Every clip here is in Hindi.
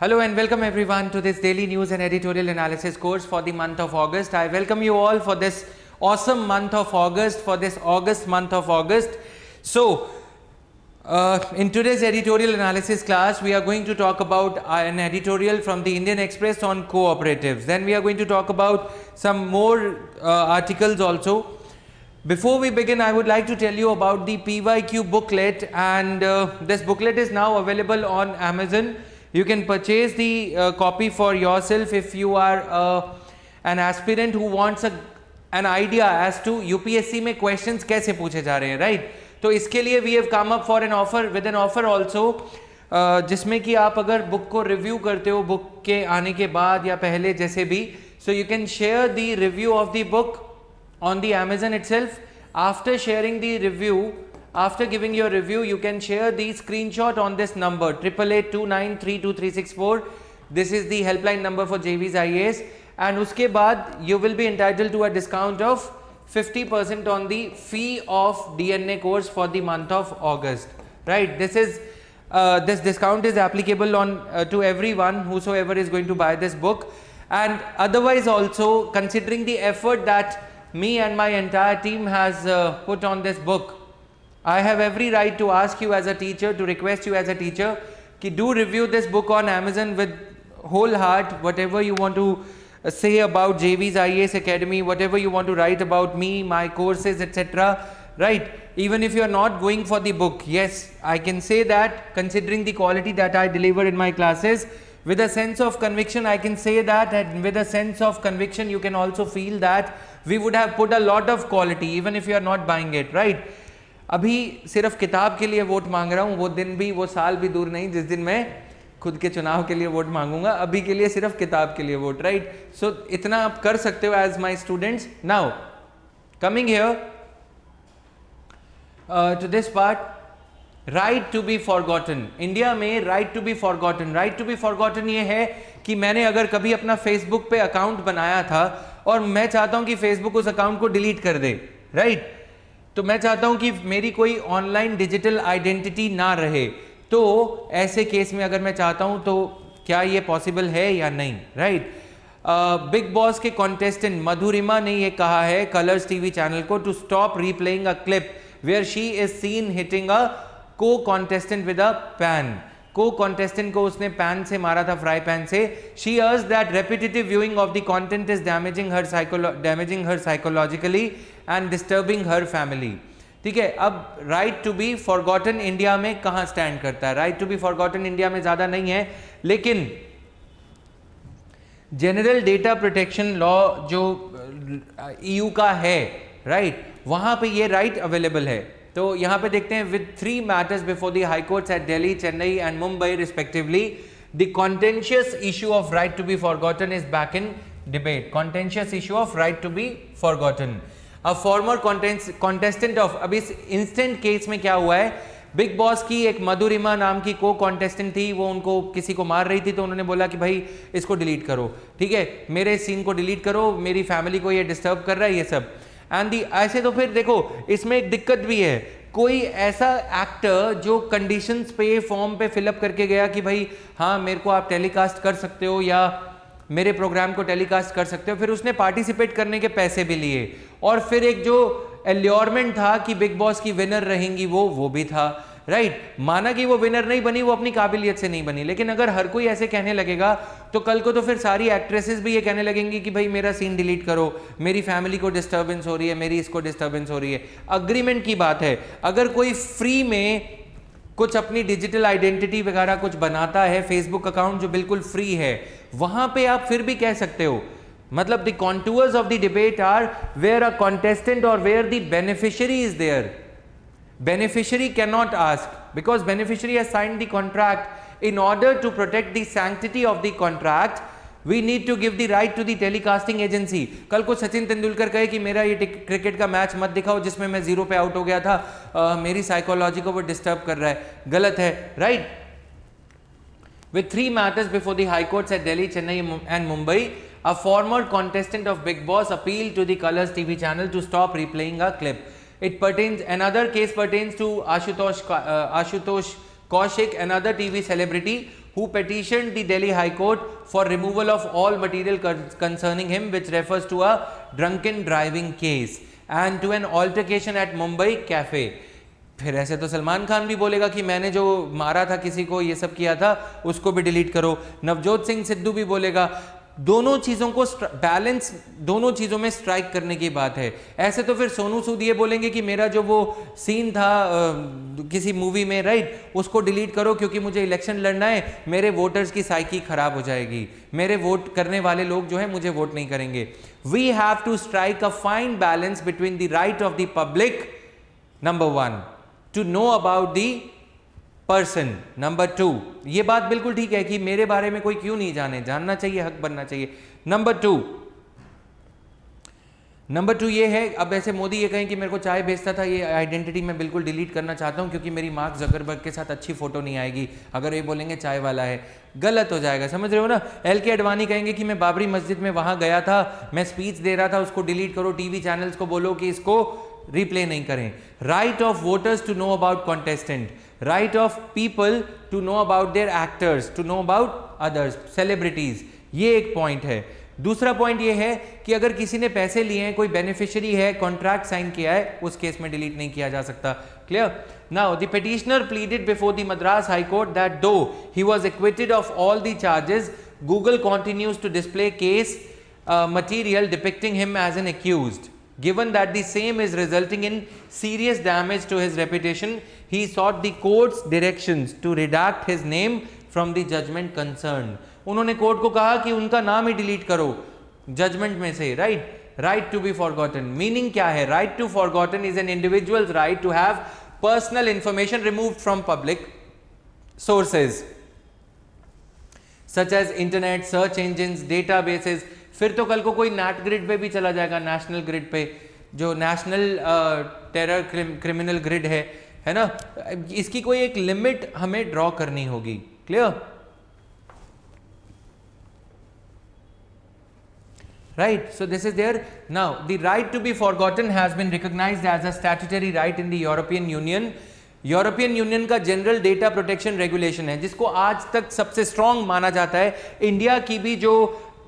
Hello and welcome everyone to this daily news and editorial analysis course for the month of August. I welcome you all for this awesome month of August, for this month of August. So, in today's editorial analysis class, we are going to talk about an editorial from the Indian Express on cooperatives. Then we are going to talk about some more articles also. Before we begin, I would like to tell you about the PYQ booklet, and this booklet is now available on Amazon. You can purchase the copy for yourself if you are an aspirant who wants an idea as to UPSC में questions कैसे पूछे जा रहे हैं, right? तो इसके लिए we have come up for an offer with an offer also, जिसमें कि आप अगर बुक को रिव्यू करते हो बुक के आने के बाद या पहले जैसे भी, so you can share the review of the book on the Amazon itself. After sharing the review, after giving your review, you can share the screenshot on this number 8882932364. This is the helpline number for JV's IAS, and उसके बाद you will be entitled to a discount of 50% on the fee of DNA course for the month of August. Right? This is this discount is applicable on to everyone whosoever is going to buy this book, and otherwise also considering the effort that me and my entire team has put on this book, I have every right to ask you as a teacher, to request you as a teacher, कि do review this book on Amazon with whole heart. Whatever you want to say about JV's IAS Academy, whatever you want to write about me, my courses, etc. Right? Even if you are not going for the book, yes, I can say that considering the quality that I deliver in my classes, with a sense of conviction, I can say that, and with a sense of conviction, you can also feel that we would have put a lot of quality, even if you are not buying it, right? अभी सिर्फ किताब के लिए वोट मांग रहा हूँ, वो दिन भी, वो साल भी दूर नहीं जिस दिन मैं खुद के चुनाव के लिए वोट मांगूंगा. अभी के लिए सिर्फ किताब के लिए वोट, राइट? सो इतना आप कर सकते हो as my students. Now coming here to this part, right to be forgotten. India में right to be forgotten, right to be forgotten ये है कि मैंने अगर कभी अपना फेसबुक पे अकाउंट बनाया था और मैं चाहता हूं कि फेसबुक उस अकाउंट को डिलीट कर दे, राइट? तो मैं चाहता हूं कि मेरी कोई ऑनलाइन डिजिटल आइडेंटिटी ना रहे, तो ऐसे केस में अगर मैं चाहता हूं तो क्या ये पॉसिबल है या नहीं, राइट? बिग बॉस के कॉन्टेस्टेंट मधुरिमा ने ये कहा है कलर्स टीवी चैनल को to stop replaying a clip where she is seen hitting a co-contestant with a pan. Co-contestant को उसने पैन से मारा था, फ्राई पैन से. She urged that repetitive viewing of the content is damaging her psychologically and disturbing her family. ठीक है, अब right to be forgotten India में कहां स्टैंड करता है? Right to be forgotten India में ज्यादा नहीं है, लेकिन जनरल डेटा प्रोटेक्शन लॉ जो EU का है, राइट, वहां पे ये राइट अवेलेबल है. तो यहां पे देखते हैं, with 3 matters before the high courts at Delhi, Chennai and Mumbai respectively, the contentious issue of right to be forgotten is back in debate. Contentious issue of right to be forgotten. A former contestant of, अब इस इंस्टेंट केस में क्या हुआ है, बिग बॉस की एक मधुरिमा नाम की को कॉन्टेस्टेंट थी, वो उनको किसी को मार रही थी, तो उन्होंने बोला कि भाई इसको डिलीट करो, ठीक है, मेरे सीन को डिलीट करो, मेरी फैमिली को ये डिस्टर्ब कर रहा है, ये सब. एंड ऐसे तो फिर देखो इसमें एक दिक्कत भी है, कोई ऐसा एक्टर जो कंडीशंस पे फॉर्म पे फिलअप करके गया कि भाई हाँ मेरे को आप टेलीकास्ट कर सकते हो या मेरे प्रोग्राम को टेलीकास्ट कर सकते हो, फिर उसने पार्टिसिपेट करने के पैसे भी लिए, और फिर एक जो एल्योरमेंट था कि बिग बॉस की विनर रहेंगी वो भी था, राइट? माना कि वो विनर नहीं बनी, वो अपनी काबिलियत से नहीं बनी, लेकिन अगर हर कोई ऐसे कहने लगेगा तो कल को तो फिर सारी एक्ट्रेसेस भी ये कहने लगेंगी कि भाई मेरा सीन डिलीट करो, मेरी फैमिली को डिस्टर्बेंस हो रही है, मेरी इसको डिस्टर्बेंस हो रही है. अग्रीमेंट की बात है, अगर कोई फ्री में कुछ अपनी डिजिटल आइडेंटिटी वगैरह कुछ बनाता है, फेसबुक अकाउंट जो बिल्कुल फ्री है, वहां पे आप फिर भी कह सकते हो. मतलब the contours of the debate are where a contestant और where the beneficiary is there. Beneficiary cannot ask because beneficiary has signed the contract. In order to protect the sanctity of the contract, we need to give the right to the telecasting agency. कल को सचिन तेंदुलकर कहे कि मेरा ये क्रिकेट का मैच मत दिखाओ जिसमें मैं 0 पे आउट हो गया था, मेरी साइकोलॉजी को वो डिस्टर्ब कर रहा है, गलत है, right? With 3 matters before the high courts at Delhi, Chennai and Mumbai, a former contestant of Big Boss appealed to the Colors TV channel to stop replaying a clip. It pertains, another case pertains to Ashutosh Kaushik, another TV celebrity who petitioned the Delhi High Court for removal of all material concerning him, which refers to a drunken driving case and to an altercation at Mumbai cafe. फिर ऐसे तो सलमान खान भी बोलेगा कि मैंने जो मारा था किसी को, ये सब किया था, उसको भी डिलीट करो। नवजोत सिंह सिद्धू भी बोलेगा। दोनों चीजों को बैलेंस, दोनों चीजों में स्ट्राइक करने की बात है। ऐसे तो फिर सोनू सूद ये बोलेंगे कि मेरा जो वो सीन था किसी मूवी में, राइट, उसको डिलीट करो क्योंकि मुझे इलेक्शन लड़ना है, मेरे वोटर्स की साइकी खराब हो जाएगी, मेरे वोट करने वाले लोग जो है मुझे वोट नहीं करेंगे। We have to strike a fine balance between the right of the public, number 1, to know about the person, number 2, ये बात बिल्कुल ठीक है कि मेरे बारे में कोई क्यों नहीं जाने, जानना चाहिए, हक बनना चाहिए। नंबर 2 ये है, अब ऐसे मोदी ये कहें कि मेरे को चाय बेचता था, ये आइडेंटिटी मैं बिल्कुल डिलीट करना चाहता हूं क्योंकि मेरी मार्क जकरबर्ग के साथ अच्छी फोटो नहीं आएगी अगर ये बोलेंगे चाय वाला है, गलत हो जाएगा, समझ रहे हो ना। LK अडवाणी कहेंगे कि मैं बाबरी मस्जिद में वहां गया था, मैं स्पीच दे रहा था, उसको डिलीट करो, टीवी चैनल्स को बोलो कि इसको रिप्ले नहीं करें। Right of voters to know about contestant, right of people to know about their actors, to know about others, celebrities, ये एक पॉइंट है। दूसरा पॉइंट ये है कि अगर किसी ने पैसे लिए हैं, कोई बेनिफिशियरी है, कॉन्ट्रैक्ट साइन किया है, उस केस में डिलीट नहीं किया जा सकता। Clear? Now the petitioner pleaded before the Madras high court that though he was acquitted of all the charges, Google continues to display case material depicting him as an accused. Given that the same is resulting in serious damage to his reputation, he sought the court's directions to redact his name from the judgment concerned. उन्होंने कोर्ट को कहा कि उनका नाम ही डिलीट करो जजमेंट में से, right to be forgotten. Meaning क्या है? Right to forgotten is an individuals right to have personal information removed from public sources such as internet, search engines, databases. फिर तो कल को कोई नेट ग्रिड पे भी चला जाएगा, नेशनल ग्रिड पे, जो नेशनल टेरर क्रिमिनल ग्रिड है ना। इसकी कोई एक लिमिट हमें ड्रॉ करनी होगी। Clear? Right, so this is there. Now the right to be forgotten has been recognized as a statutory right in the European Union. European union का जनरल डेटा प्रोटेक्शन रेगुलेशन है, जिसको आज तक सबसे स्ट्रॉन्ग माना जाता है। इंडिया की भी जो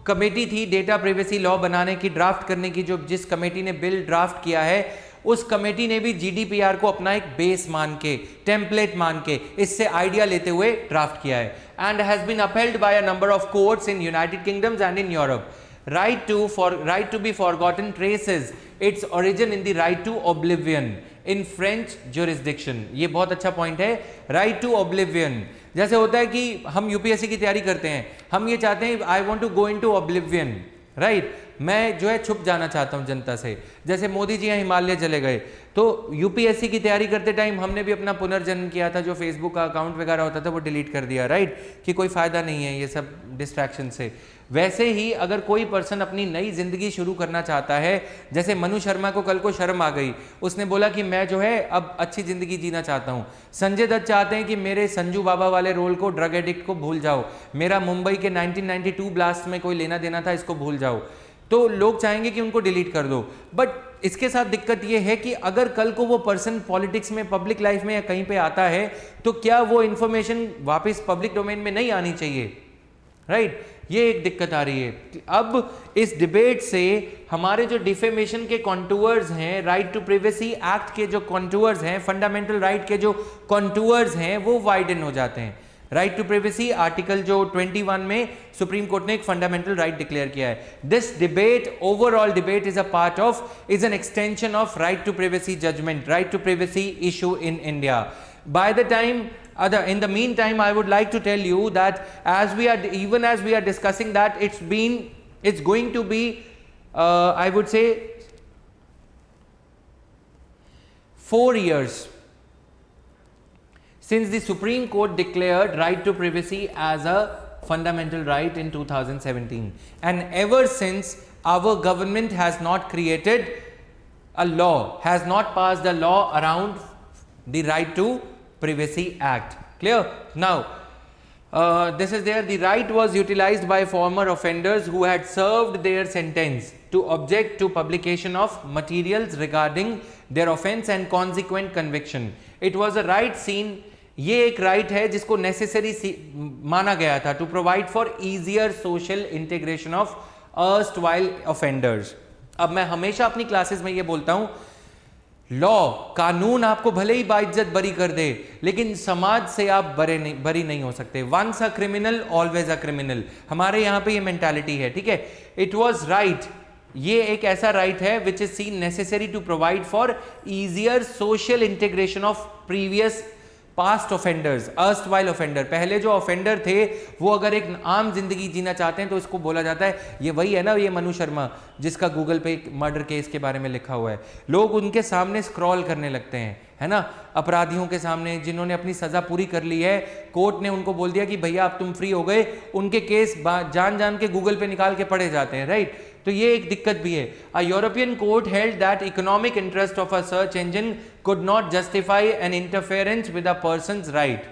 कमेटी थी डेटा प्राइवेसी लॉ बनाने की, ड्राफ्ट करने की, जो जिस कमेटी ने बिल ड्राफ्ट किया है, उस कमेटी ने भी GDPR को अपना एक बेस मान के, टेम्पलेट मान के, इससे आइडिया लेते हुए ड्राफ्ट किया है, and has been upheld by a number of courts in United Kingdoms and in Europe. Right to be forgotten traces its origin in the right to oblivion in French jurisdiction. ये बहुत अच्छा पॉइंट है, right to oblivion. जैसे होता है कि हम UPSC की तैयारी करते हैं, हम ये चाहते हैं I want to go into oblivion, right? मैं जो है छुप जाना चाहता हूँ जनता से। जैसे मोदी जी यहाँ हिमालय चले गए, तो UPSC की तैयारी करते टाइम हमने भी अपना पुनर्जन्म किया था, जो फेसबुक का अकाउंट वगैरह होता था वो डिलीट कर दिया, राइट, कि कोई फायदा नहीं है ये सब डिस्ट्रैक्शन से। वैसे ही अगर कोई पर्सन अपनी नई जिंदगी शुरू करना चाहता है, जैसे मनु शर्मा को कल को शर्म आ गई, उसने बोला कि मैं जो है अब अच्छी जिंदगी जीना चाहता हूँ। संजय दत्त चाहते हैं कि मेरे संजू बाबा वाले रोल को, ड्रग एडिक्ट को भूल जाओ, मेरा मुंबई के 1992 ब्लास्ट में कोई लेना देना था, इसको भूल जाओ। तो लोग चाहेंगे कि उनको डिलीट कर दो, बट इसके साथ दिक्कत ये है कि अगर कल को वो पर्सन पॉलिटिक्स में, पब्लिक लाइफ में या कहीं पे आता है, तो क्या वो इंफॉर्मेशन वापस पब्लिक डोमेन में नहीं आनी चाहिए, राइट? ये एक दिक्कत आ रही है। अब इस डिबेट से हमारे जो डिफेमेशन के कॉन्टूअर्स हैं, राइट टू प्राइवेसी एक्ट के जो कॉन्टूअर्स हैं, फंडामेंटल राइट के जो कॉन्टूअर्स हैं, वो वाइडन हो जाते हैं। राइट टू प्राइवेसी आर्टिकल जो 21 में सुप्रीम कोर्ट ने एक फंडामेंटल राइट डिक्लेयर किया है। This debate, overall debate, is a part of, is an extension of right to privacy judgment, right to privacy issue in India. By the time, in the meantime, I would like to tell you that even as we are discussing that, it's going to be, I would say, 4 years since the Supreme Court declared right to privacy as a fundamental right in 2017, and ever since our government has not created a law, has not passed a law around the right to privacy act. Clear? Now this is there. The right was utilized by former offenders who had served their sentence to object to publication of materials regarding their offense and consequent conviction. It was a right seen ये एक राइट है जिसको नेसेसरी माना गया था to provide for easier social integration of erstwhile offenders. अब मैं हमेशा अपनी क्लासेस में ये बोलता हूं, लॉ, कानून आपको भले ही बाइज्जत बरी कर दे, लेकिन समाज से आप बरी नहीं हो सकते। Once a criminal always a criminal, हमारे यहां पे ये मेंटालिटी है, ठीक है। इट वाज राइट, ये एक ऐसा राइट है which is seen necessary to provide for easier social integration of previous past offenders, erstwhile offender. पहले जो ऑफेंडर थे वो अगर एक आम जिंदगी जीना चाहते हैं तो इसको बोला जाता है, ये वही है ना, ये मनु शर्मा जिसका गूगल पे एक मर्डर केस के बारे में लिखा हुआ है। लोग उनके सामने स्क्रॉल करने लगते हैं, है ना, अपराधियों के सामने जिन्होंने अपनी सजा पूरी कर ली है, कोर्ट ने उनको बोल दिया कि भैया अब तुम फ्री हो गए, उनके केस जान जान के गूगल पे निकाल के पढ़े जाते हैं, राइट। तो ये एक दिक्कत भी है। A European court held that economic interest of a search engine could not justify an interference with a person's right.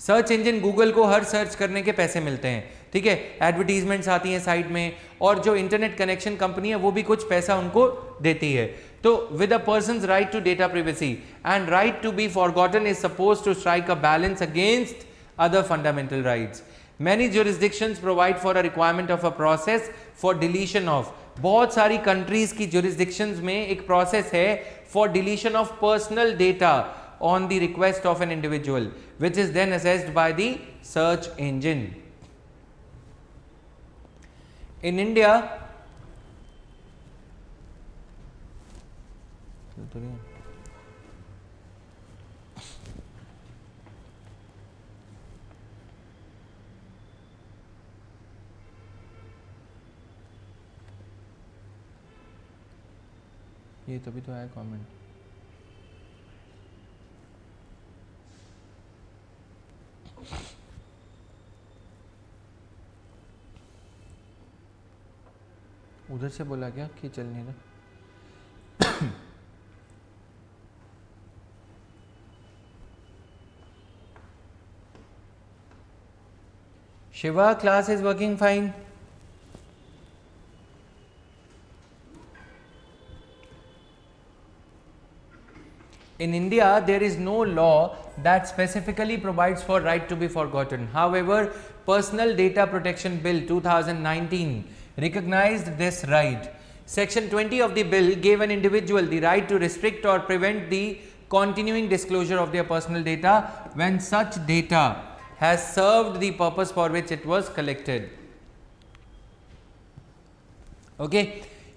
Search engine Google को हर सर्च करने के पैसे मिलते हैं, ठीक है, एडवर्टीजमेंट्स आती हैं साइड में, और जो इंटरनेट कनेक्शन कंपनी है वो भी कुछ पैसा उनको देती है। तो with a person's right to data privacy and right to be forgotten is supposed to strike a balance against other fundamental rights. Many jurisdictions provide for a requirement of a process for deletion of, बहुत सारी countries की jurisdictions में एक process है for deletion of personal data on the request of an individual, which is then assessed by the search engine. In India, ये तभी तो आया कमेंट। उधर से बोला क्या कि चल नहीं रहा? Shiva, class is working fine. In India, there is no law that specifically provides for right to be forgotten. However, Personal Data Protection Bill 2019 recognized this right. Section 20 of the bill gave an individual the right to restrict or prevent the continuing disclosure of their personal data when such data has served the purpose for which it was collected. Okay.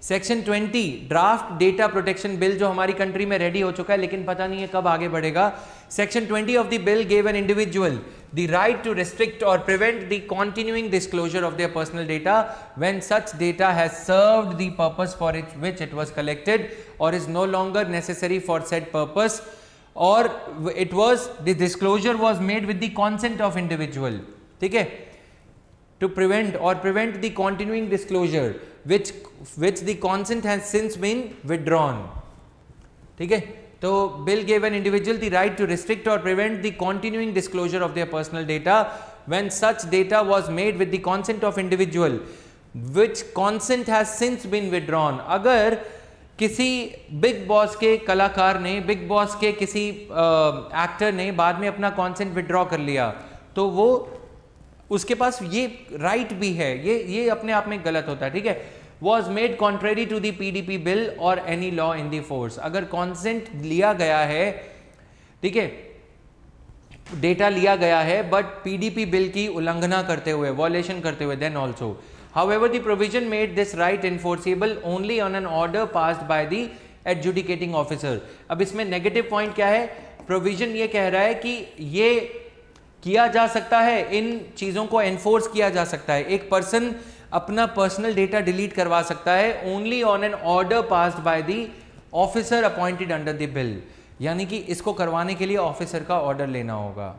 Section 20 draft data protection bill जो हमारी कंट्री में रेडी हो चुका है, लेकिन पता नहीं है कब आगे बढ़ेगा। Section 20 of the bill gave an individual the right to restrict or prevent the continuing disclosure of their personal data when such data has served the purpose for which it was collected or is no longer necessary for said purpose, or it was the disclosure was made with the consent of individual, ठीक है, to prevent the continuing disclosure which the consent has since been withdrawn, ठीक है। तो bill gave an individual the right to restrict or prevent the continuing disclosure of their personal data when such data was made with the consent of individual which consent has since been withdrawn। अगर किसी बिग बॉस के कलाकार ने, बिग बॉस के किसी एक्टर ने बाद में अपना consent withdraw कर लिया, तो वो उसके पास ये राइट भी है, ये अपने आप में गलत होता है, ठीक है। Was made contrary to the PDP bill or any law in the force. अगर कॉन्सेंट लिया गया है, ठीक है, डेटा लिया गया है, बट पीडीपी बिल की उल्लंघना करते हुए, वॉलेशन करते हुए, then also. However the provision made this right enforceable only on an order passed by the adjudicating officer. अब इसमें नेगेटिव पॉइंट क्या है? प्रोविजन ये कह रहा है कि ये किया जा सकता है, इन चीज़ों को एनफोर्स किया जा सकता है। एक पर्सन अपना पर्सनल डेटा डिलीट करवा सकता है only on an order passed by the officer appointed under the bill, यानी कि इसको करवाने के लिए ऑफिसर का ऑर्डर लेना होगा।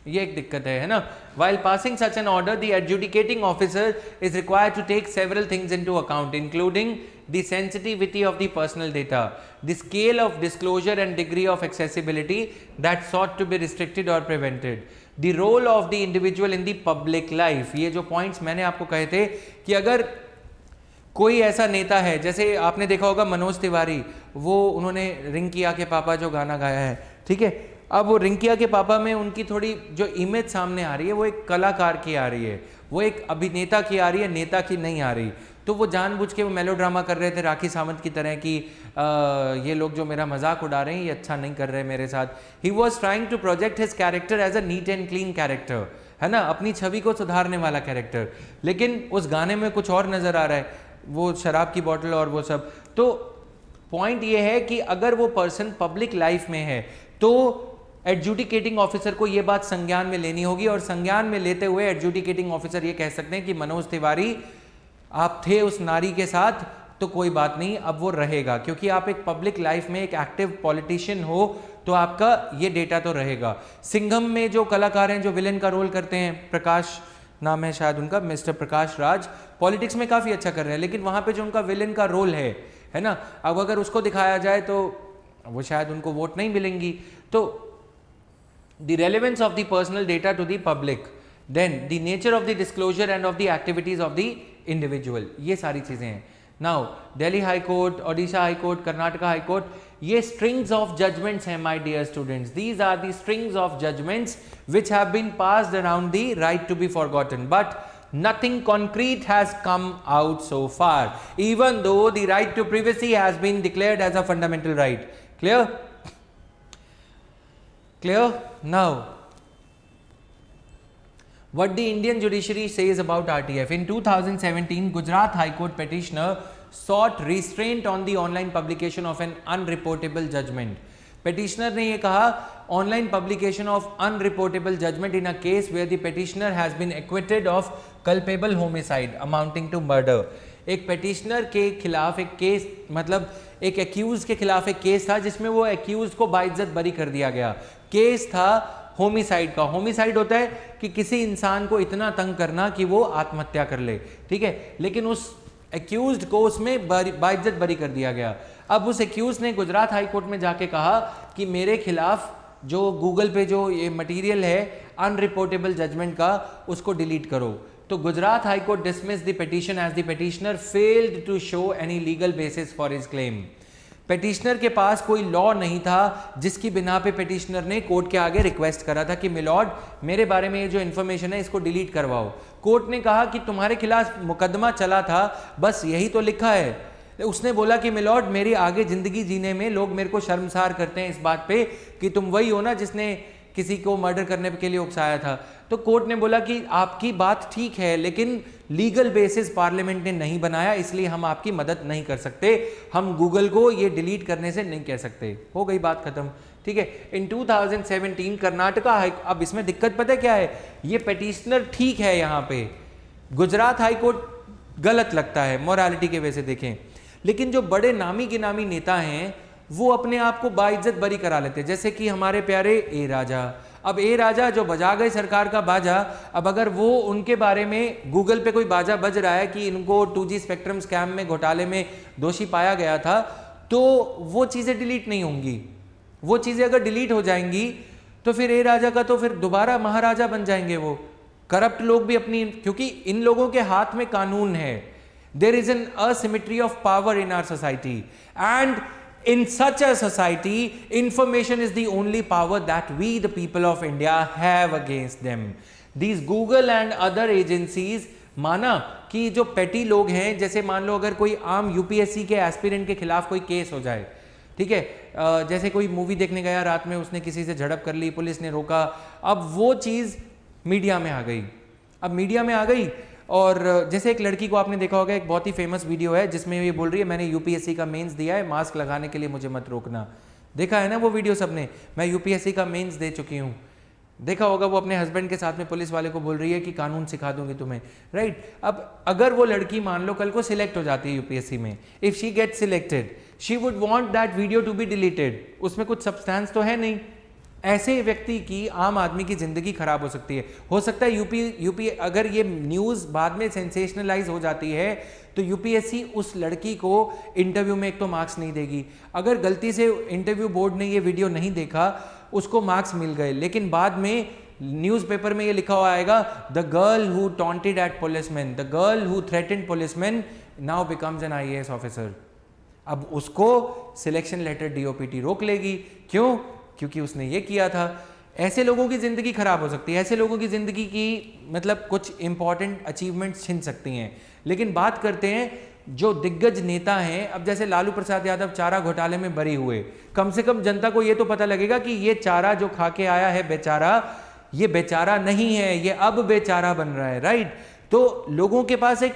ये एक दिक्कत है ना। While passing such an order the adjudicating officer is required to take several things into account including the sensitivity of the personal data, the scale of disclosure and degree of accessibility that sought to be restricted or prevented, the role of the individual in the public life। ये जो points मैंने आपको कहे थे कि अगर कोई ऐसा नेता है, जैसे आपने देखा होगा मनोज तिवारी, वो उन्होंने रिंग किया के पापा जो गाना गाया है, ठीक है, अब वो रिंकिया के पापा में उनकी थोड़ी जो इमेज सामने आ रही है वो एक कलाकार की आ रही है, वो एक अभिनेता की आ रही है, नेता की नहीं आ रही। तो वो जानबूझ के वो मेलोड्रामा कर रहे थे राखी सावंत की तरह कि ये लोग जो मेरा मजाक उड़ा रहे हैं ये अच्छा नहीं कर रहे मेरे साथ। He was trying to project his character as a neat and clean character, है ना, अपनी छवि को सुधारने वाला कैरेक्टर, लेकिन उस गाने में कुछ और नजर आ रहा है, वो शराब की बोतल और वो सब। तो पॉइंट ये है कि अगर वो पर्सन पब्लिक लाइफ में है तो एडजुडिकेटिंग ऑफिसर को ये बात संज्ञान में लेनी होगी, और संज्ञान में लेते हुए एडजुडिकेटिंग ऑफिसर ये कह सकते हैं कि मनोज तिवारी आप थे उस नारी के साथ तो कोई बात नहीं, अब वो रहेगा, क्योंकि आप एक पब्लिक लाइफ में एक एक्टिव पॉलिटिशियन हो तो आपका ये डेटा तो रहेगा। सिंघम में जो कलाकार हैं जो विलेन का रोल करते हैं, प्रकाश नाम है शायद उनका, मिस्टर प्रकाश राज, पॉलिटिक्स में काफ़ी अच्छा कर रहे हैं, लेकिन वहाँ पे जो उनका विलेन का रोल है ना, अब अगर उसको दिखाया जाए तो वो शायद उनको वोट नहीं मिलेंगी। तो the relevance of the personal data to the public, then the nature of the disclosure and of the activities of the individual, ये सारी चीज़ें हैं। Now Delhi high court, Odisha high court, Karnataka high court, ये स्ट्रिंग्स ऑफ जजमेंट्स हैं my dear students, these are the strings of judgments which have been passed around the right to be forgotten, but nothing concrete has come out so far, even though the right to privacy has been declared as a fundamental right. Clear? Clear? Now what the Indian judiciary says about RTF. In 2017, Gujarat High Court petitioner sought restraint on the online publication of an unreportable judgment. Petitioner ने ये कहा online publication of unreportable judgment in a case where the petitioner has been acquitted of culpable homicide amounting to murder. एक petitioner के खिलाफ एक केस, मतलब एक accused के खिलाफ एक केस था जिसमें वो accused को बाइज्जत बरी कर दिया गया। केस था होमिसाइड का। होमिसाइड होता है कि किसी इंसान को इतना तंग करना कि वो आत्महत्या कर ले, ठीक है, लेकिन उस एक्यूज्ड को उसमें बाइज्जत बरी कर दिया गया। अब उस एक्यूज ने गुजरात हाई कोर्ट में जाके कहा कि मेरे खिलाफ जो गूगल पे जो ये मटेरियल है अनरिपोर्टेबल जजमेंट का, उसको डिलीट करो। तो Gujarat high court dismiss the petition as the petitioner failed to show any legal basis for his claim. Petitioner के पास कोई लॉ नहीं था जिसकी बिना पे पिटीशनर ने कोर्ट के आगे रिक्वेस्ट करा था कि मिलॉर्ड मेरे बारे में ये जो इन्फॉर्मेशन है इसको डिलीट करवाओ। कोर्ट ने कहा कि तुम्हारे खिलाफ मुकदमा चला था, बस यही तो लिखा है। उसने बोला कि मिलॉर्ड मेरी आगे जिंदगी जीने में लोग मेरे को शर्मसार करते हैं इस बात पे कि तुम वही हो ना जिसने किसी को मर्डर करने के लिए उकसाया था। तो कोर्ट ने बोला कि आपकी बात ठीक है, लेकिन लीगल बेसिस पार्लियामेंट ने नहीं बनाया, इसलिए हम आपकी मदद नहीं कर सकते, हम गूगल को ये डिलीट करने से नहीं कह सकते। हो गई बात खत्म, ठीक है। इन 2017 कर्नाटका हाई, अब इसमें दिक्कत पता है क्या है, ये पिटीशनर ठीक है, यहाँ पे गुजरात हाई कोर्ट गलत लगता है मोरालिटी के वजह से देखें, लेकिन जो बड़े नामी गिनामी नेता हैं वो अपने आप को बाइज्जत बरी करा लेते हैं, जैसे कि हमारे प्यारे ए राजा। अब ए राजा जो बजा गए सरकार का बाजा, अब अगर वो उनके बारे में गूगल पे कोई बाजा बज रहा है कि इनको 2G स्पेक्ट्रम स्कैम में घोटाले में दोषी पाया गया था, तो वो चीज़ें डिलीट नहीं होंगी। वो चीज़ें अगर डिलीट हो जाएंगी तो फिर ए राजा का तो फिर दोबारा महाराजा बन जाएंगे वो। करप्ट लोग भी अपनी, क्योंकि इन लोगों के हाथ में कानून है। There is an asymmetry of power in our society, and in such a society, information is the only power that we, the people of India, have against them. These Google and other agencies, माना कि जो पेटी लोग हैं, जैसे मान लो अगर कोई आम यूपीएससी के एस्पिरेंट के खिलाफ कोई केस हो जाए, ठीक है, जैसे कोई मूवी देखने गया रात में, उसने किसी से झड़प कर ली, पुलिस ने रोका, अब वो चीज़ मीडिया में आ गई। अब मीडिया में आ गई, और जैसे एक लड़की को आपने देखा होगा, एक बहुत ही फेमस वीडियो है जिसमें ये बोल रही है मैंने यूपीएससी का मेंस दिया है, मास्क लगाने के लिए मुझे मत रोकना। देखा है ना वो वीडियो सबने, मैं यूपीएससी का मेंस दे चुकी हूँ। देखा होगा वो अपने हस्बैंड के साथ में पुलिस वाले को बोल रही है कि कानून सिखा दूंगी तुम्हें, राइट। अब अगर वो लड़की मान लो कल को सिलेक्ट हो जाती है यूपीएससी में, if she get selected, she would want that video to be deleted. उसमें कुछ सब्सटेंस तो है नहीं, ऐसे व्यक्ति की, आम आदमी की जिंदगी खराब हो सकती है। हो सकता है यूपी अगर ये न्यूज़ बाद में सेंसेशनलाइज हो जाती है तो यूपीएससी उस लड़की को इंटरव्यू में एक तो मार्क्स नहीं देगी। अगर गलती से इंटरव्यू बोर्ड ने ये वीडियो नहीं देखा, उसको मार्क्स मिल गए, लेकिन बाद में न्यूज़पेपर में ये लिखा हुआ आएगा, the girl who taunted at policeman, the girl who threatened policeman now becomes an IAS officer. अब उसको सिलेक्शन लेटर DOPT रोक लेगी। क्यों? क्योंकि उसने ये किया था। ऐसे लोगों की ज़िंदगी खराब हो सकती है, ऐसे लोगों की ज़िंदगी की मतलब कुछ इंपॉर्टेंट अचीवमेंट्स छिन सकती हैं। लेकिन बात करते हैं जो दिग्गज नेता हैं, अब जैसे लालू प्रसाद यादव चारा घोटाले में बरी हुए, कम से कम जनता को ये तो पता लगेगा कि ये चारा जो खा के आया है बेचारा, ये बेचारा नहीं है, ये अब बेचारा बन रहा है, राइट। तो लोगों के पास एक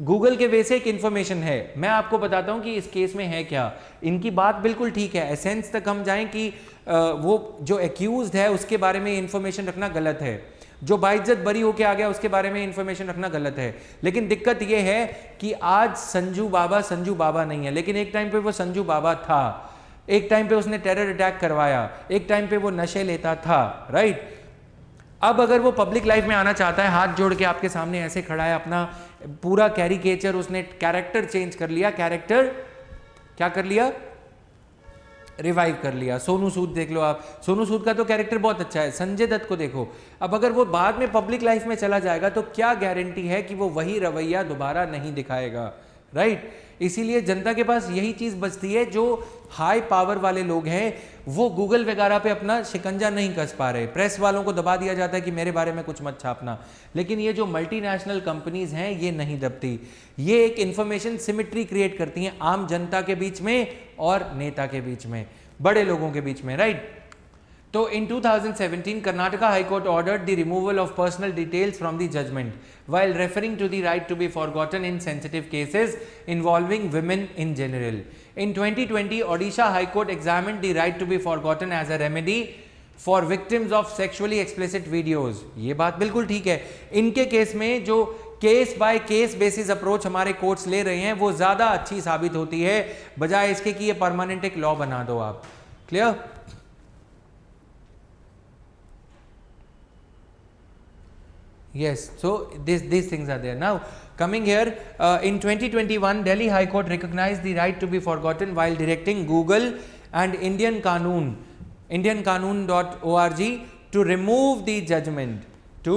गूगल के वे से एक इन्फॉर्मेशन है। मैं आपको बताता हूं कि इस केस में है क्या। इनकी बात बिल्कुल ठीक है, एसेंस तक हम जाएं कि वो जो एक्यूज्ड है उसके बारे में इंफॉर्मेशन रखना गलत है, जो बाइज्जत बरी होके आ गया उसके बारे में इंफॉर्मेशन रखना गलत है। लेकिन दिक्कत ये है कि आज संजू बाबा नहीं है, लेकिन एक टाइम पे वो संजू बाबा था, एक टाइम पे उसने टेरर अटैक करवाया, एक टाइम पे वो नशे लेता था, राइट। अब अगर वो पब्लिक लाइफ में आना चाहता है, हाथ जोड़ के आपके सामने ऐसे खड़ा है, अपना पूरा कैरिकेचर, उसने कैरेक्टर चेंज कर लिया, कैरेक्टर क्या कर लिया, रिवाइव कर लिया। सोनू सूद देख लो आप, सोनू सूद का तो कैरेक्टर बहुत अच्छा है, संजय दत्त को देखो। अब अगर वो बाद में पब्लिक लाइफ में चला जाएगा तो क्या गारंटी है कि वो वही रवैया दोबारा नहीं दिखाएगा, राइट। इसीलिए जनता के पास यही चीज बचती है, जो हाई पावर वाले लोग हैं वो गूगल वगैरह पे अपना शिकंजा नहीं कस पा रहे, प्रेस वालों को दबा दिया जाता है कि मेरे बारे में कुछ मत छापना। लेकिन ये जो मल्टीनेशनल कंपनीज हैं ये नहीं दबती, ये एक इंफॉर्मेशन सिमिट्री क्रिएट करती हैं आम जनता के बीच में और नेता के बीच में, बड़े लोगों के बीच में, राइट। तो in 2017, Karnataka High Court ordered the removal of personal details from the judgment, while referring to the right to be forgotten in sensitive cases involving women in general. In 2020, Odisha High Court examined the right to be forgotten as a remedy for victims of sexually explicit videos. ये बात बिल्कुल ठीक है। इनके केस में जो case by case basis approach हमारे कोर्ट्स ले रहे हैं वो ज़्यादा अच्छी साबित होती है, बजाय इसके कि ये परमानेंट एक लॉ बना दो आप। Clear? Yes, so these things are there. Now coming here, in 2021 Delhi High Court recognized the right to be forgotten while directing Google and Indian Qanoon.org to remove the judgment, to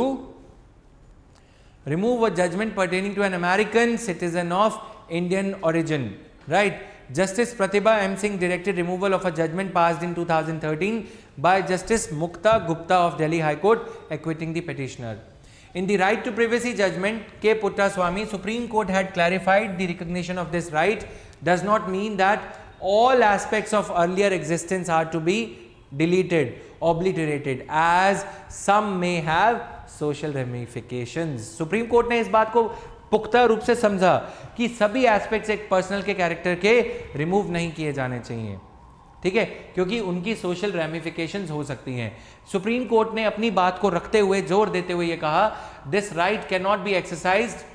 remove a judgment pertaining to an American citizen of Indian origin, right. Justice Pratibha M. Singh directed removal of a judgment passed in 2013 by Justice Mukta Gupta of Delhi High Court, acquitting the petitioner. In the right to privacy judgment, K. Puttaswamy, Supreme Court had clarified the recognition of this right does not mean that all aspects of earlier existence are to be deleted, obliterated, as some may have social ramifications. Supreme Court ने इस बात को पुख्ता रूप से समझा कि सभी एस्पेक्ट्स एक पर्सनल के कैरेक्टर के रिमूव नहीं किए जाने चाहिए, ठीक है, क्योंकि उनकी सोशल रैमिफिकेशंस हो सकती हैं। सुप्रीम कोर्ट ने अपनी बात को रखते हुए, जोर देते हुए ये कहा, this right can not be exercised,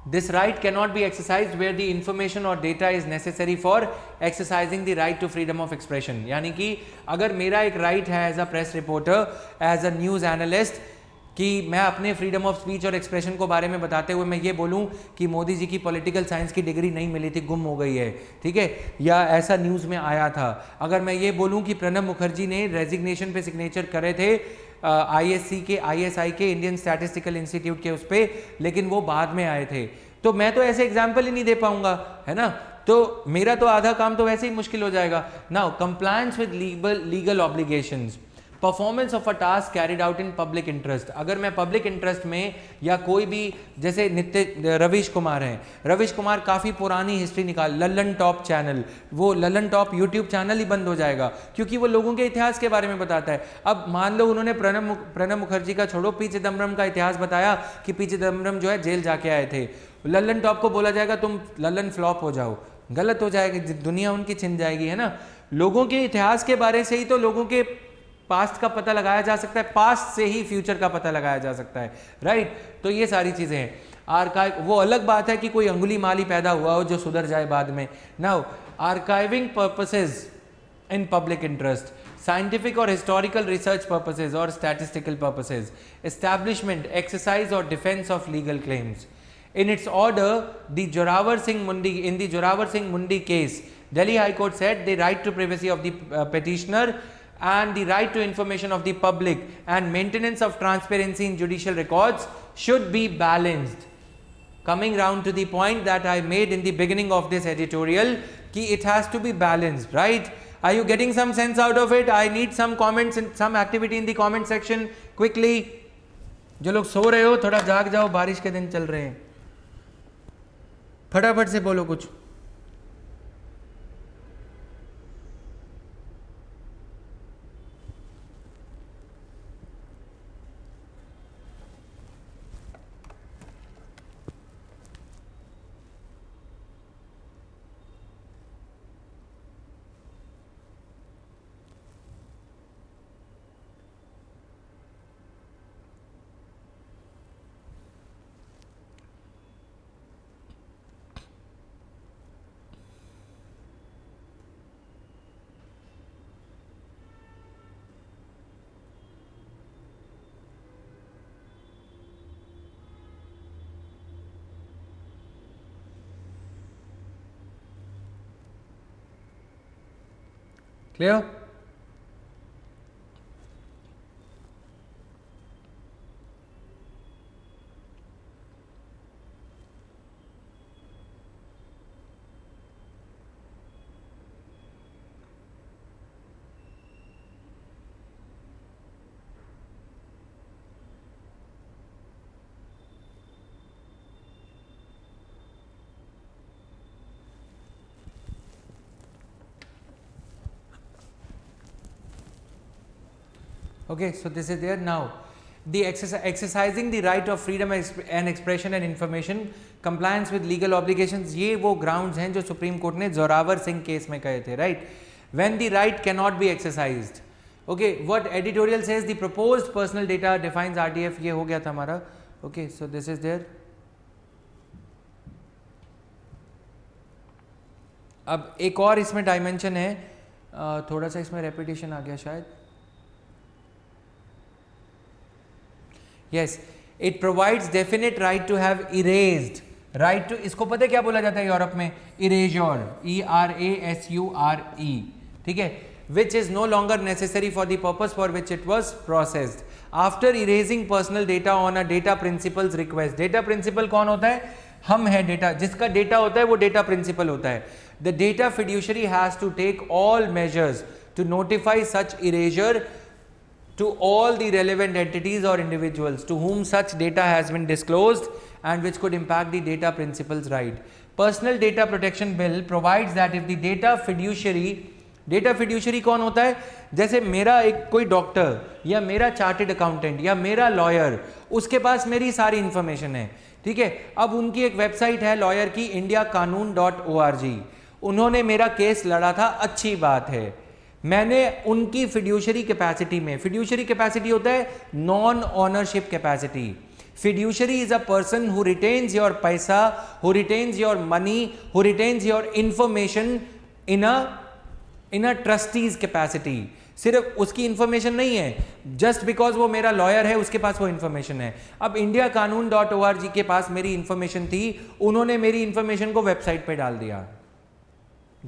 this right cannot be exercised where the information or data is necessary for exercising the right to freedom of expression. यानी कि अगर मेरा एक राइट है as a press reporter, as a news analyst, कि मैं अपने फ्रीडम ऑफ स्पीच और एक्सप्रेशन को बारे में बताते हुए मैं ये बोलूं कि मोदी जी की पॉलिटिकल साइंस की डिग्री नहीं मिली थी, गुम हो गई है, ठीक है, या ऐसा न्यूज़ में आया था। अगर मैं ये बोलूं कि प्रणब मुखर्जी ने रेजिग्नेशन पे सिग्नेचर करे थे ISC के, ISI के, इंडियन स्टैटिस्टिकल इंस्टीट्यूट के उस पर, लेकिन वो बाद में आए थे, तो मैं तो ऐसे एग्जाम्पल ही नहीं दे पाऊंगा, है ना। तो मेरा तो आधा काम तो वैसे ही मुश्किल हो जाएगा। Now compliance with legal obligations, performance of a task carried out in public interest. अगर मैं पब्लिक इंटरेस्ट में, या कोई भी, जैसे नित्य रवीश कुमार हैं, रवीश कुमार काफ़ी पुरानी हिस्ट्री निकाल, लल्लन टॉप चैनल, वो लल्लन टॉप यूट्यूब चैनल ही बंद हो जाएगा क्योंकि वो लोगों के इतिहास के बारे में बताता है। अब मान लो उन्होंने प्रणब मुखर्जी का छोड़ो, पी चिदम्बरम का इतिहास बताया कि पी चिदम्बरम जो है जेल जाके आए थे, लल्लन टॉप को बोला जाएगा तुम लल्लन फ्लॉप हो जाओ, गलत हो जाएगी, दुनिया उनकी छिन जाएगी, है ना। लोगों के इतिहास के बारे से ही तो लोगों के पास्ट का पता लगाया जा सकता है, पास्ट से ही फ्यूचर का पता लगाया जा सकता है, राइट। तो ये सारी चीजें हैं। आर्काइव, वो अलग बात है कि कोई अंगुली माली पैदा हुआ हो जो सुधर जाए बाद में। Now archiving purposes in public interest, scientific or historical research purposes or statistical purposes, establishment, exercise or defense of legal claims. In its order, in the Joravar Singh Mundi case, Delhi High Court said the right to privacy of the petitioner and the right to information of the public and maintenance of transparency in judicial records should be balanced. Coming round to the point that I made in the beginning of this editorial, कि it has to be balanced, right? Are you getting some sense out of it? I need some comments and some activity in the comment section quickly. जो लोग सो रहे हो थोड़ा जाग जाओ, बारिश के दिन चल रहे हैं, फटाफट से बोलो कुछ. Clear? Okay, so this is there now. The exercising the right of freedom and expression and information, compliance with legal obligations, ये वो grounds हैं जो सुप्रीम कोर्ट ने जोरावर सिंह केस में कहे थे, right? When the right cannot be exercised. Okay, what editorial says the proposed personal data defines RTF, ये हो गया था हमारा. Okay, so this is there. अब एक और इसमें डायमेंशन है, थोड़ा सा इसमें रेपिटेशन आ गया शायद. Yes, it provides definite right to have erased, right to, इसको पता है क्या बोला जाता है यूरोप में? erasure, ERASURE, ठीक है, which is no longer necessary for the purpose for which it was processed. After erasing personal data on a data principal's request, data principal कौन होता है? हम है डेटा, जिसका डेटा होता है वो डेटा प्रिंसिपल होता है. The data fiduciary has to take all measures to notify such erasure to all the relevant entities or individuals to whom such data has been disclosed and which could impact the data principal's right. Personal Data Protection Bill provides that if the data fiduciary कौन होता है? जैसे मेरा एक कोई डॉक्टर या मेरा चार्टेड अकाउंटेंट या मेरा लॉयर, उसके पास मेरी सारी इंफॉर्मेशन है, ठीक है. अब उनकी एक वेबसाइट है लॉयर की, indiaqanun.org. उन्होंने मेरा केस लड़ा था, अच्छी बात है. मैंने उनकी फिड्यूशरी कैपेसिटी में, फिड्यूशरी कैपेसिटी होता है non ownership capacity. Fiduciary is a person who retains your पैसा, who retains your money, who retains your information in a trustee's capacity. सिर्फ उसकी इंफॉर्मेशन नहीं है, जस्ट बिकॉज वो मेरा लॉयर है उसके पास वो इंफॉर्मेशन है. अब indiaqanun.org के पास मेरी इंफॉर्मेशन थी, उन्होंने मेरी इंफॉर्मेशन को वेबसाइट पे डाल दिया,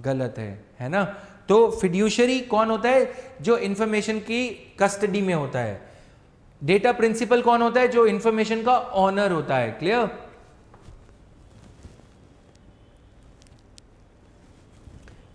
गलत है ना. तो फिड्यूशरी कौन होता है? जो इंफॉर्मेशन की कस्टडी में होता है. डेटा प्रिंसिपल कौन होता है? जो इंफॉर्मेशन का ऑनर होता है. क्लियर?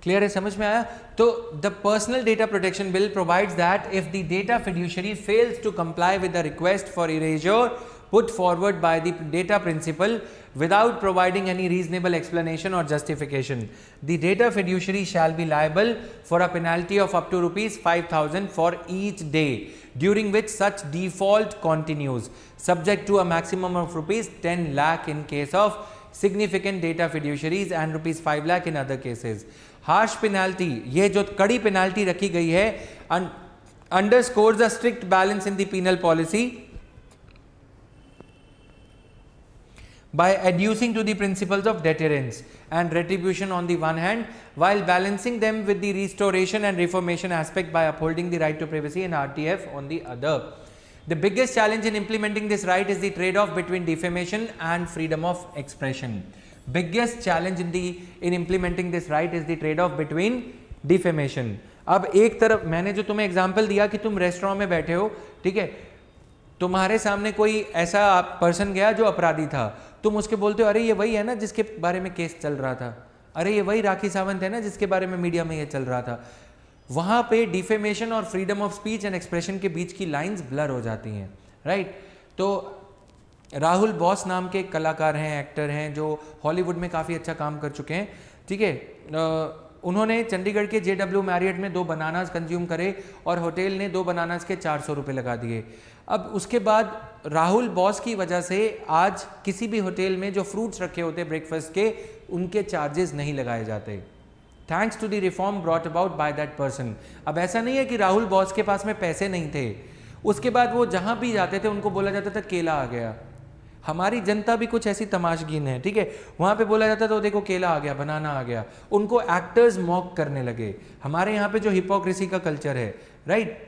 क्लियर है, समझ में आया? तो the personal data protection bill provides that if the data fiduciary fails to comply with the request for erasure put forward by the data principal without providing any reasonable explanation or justification, the data fiduciary shall be liable for a penalty of up to rupees 5,000 for each day during which such default continues, subject to a maximum of rupees 10 lakh in case of significant data fiduciaries and rupees 5 lakh in other cases. Harsh penalty, ये जो कड़ी penalty रखी गई है, underscores a strict balance in the penal policy by adducing to the principles of deterrence and retribution on the one hand, while balancing them with the restoration and reformation aspect by upholding the right to privacy and RTF on the other. The biggest challenge in implementing this right is the trade-off between defamation and freedom of expression. Biggest challenge in implementing this right is the trade-off between defamation. अब एक तरफ मैंने जो तुम्हें एग्जाम्पल दिया कि तुम रेस्टोरेंट में बैठे हो, ठीक है, तुम्हारे सामने कोई ऐसा पर्सन गया जो अपराधी था, तुम उसके बोलते हो अरे ये वही है ना जिसके बारे में केस चल रहा था, अरे ये वही राखी सावंत है ना जिसके बारे में मीडिया में ये चल रहा था। वहाँ पे डिफेमेशन और freedom of speech and expression के बीच की लाइंस ब्लर हो जाती हैं, राइट। तो राहुल बॉस नाम के एक कलाकार हैं, एक्टर हैं, जो हॉलीवुड में काफ़ी अच्छा काम कर चुके हैं, ठीक है। उन्होंने चंडीगढ़ के JW मैरियट में 2 बनानास कंज्यूम करे और होटल ने 2 बनानास के 400 रुपये लगा दिए। अब उसके बाद राहुल बॉस की वजह से आज किसी भी होटल में जो फ्रूट्स रखे होते ब्रेकफास्ट के, उनके चार्जेस नहीं लगाए जाते, thanks to the reform brought about by that person. अब ऐसा नहीं है कि राहुल बॉस के पास में पैसे नहीं थे, उसके बाद वो जहाँ भी जाते थे उनको बोला जाता था केला आ गया। हमारी जनता भी कुछ ऐसी तमाशगीन है, ठीक है। वहाँ पे बोला जाता तो देखो केला आ गया, बनाना आ गया, उनको एक्टर्स मॉक करने लगे। हमारे यहाँ पे जो हिपोक्रेसी का कल्चर है, राइट।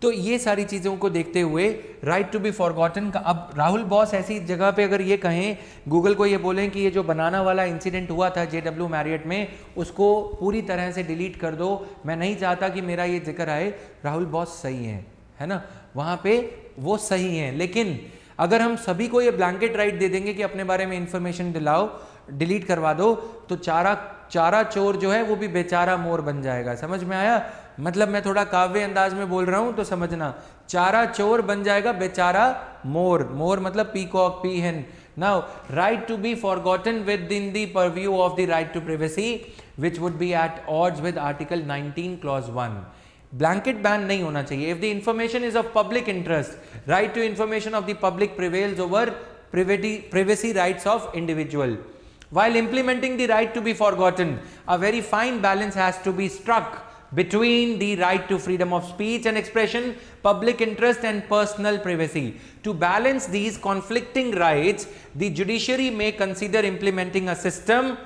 तो ये सारी चीज़ों को देखते हुए राइट टू बी फॉरगॉटन का, अब राहुल बॉस ऐसी जगह पे अगर ये कहें, गूगल को ये बोलें कि ये जो बनाना वाला इंसिडेंट हुआ था JW मैरियट में, उसको पूरी तरह से डिलीट कर दो, मैं नहीं चाहता कि मेरा ये जिक्र आए, राहुल बॉस सही है ना, वहाँ पे वो सही हैं। लेकिन अगर हम सभी को ये ब्लैंकेट राइट दे देंगे कि अपने बारे में इंफॉर्मेशन दिलाओ, डिलीट करवा दो, तो चारा चोर जो है वो भी बेचारा मोर बन जाएगा। समझ में आया? मतलब मैं थोड़ा काव्य अंदाज में बोल रहा हूं तो समझना, चारा चोर बन जाएगा बेचारा मोर। मोर मतलब peacock, peahen. Now right to be forgotten within the purview of the right to privacy which would be at odds with article 19 clause 1। Blanket ban नहीं होना चाहिए। If the information is of public interest, right to information of the public prevails over privacy rights of individual. While implementing the right to be forgotten, a very fine balance has to be struck between the right to freedom of speech and expression, public interest and personal privacy. To balance these conflicting rights, the judiciary may consider implementing a system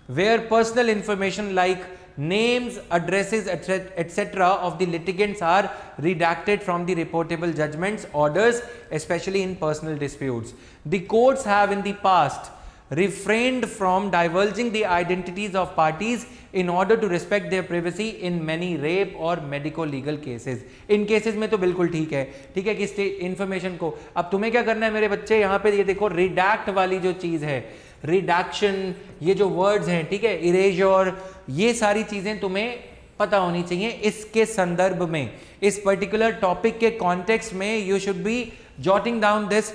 where personal information like names, addresses, etc. of the litigants are redacted from the reportable judgments, orders, especially in personal disputes. The courts have in the past refrained from divulging the identities of parties in order to respect their privacy in many rape or medico legal cases. In cases में तो बिल्कुल ठीक है कि इंफॉर्मेशन को, अब तुम्हें क्या करना है मेरे बच्चे, यहाँ पे ये देखो रिडैक्ट वाली जो चीज है, रिडक्शन, ये जो वर्ड्स हैं, ठीक है, इरेजर, ये सारी चीजें तुम्हें पता होनी चाहिए इसके संदर्भ में, इस पर्टिकुलर टॉपिक के कॉन्टेक्स्ट में। You should be jotting down this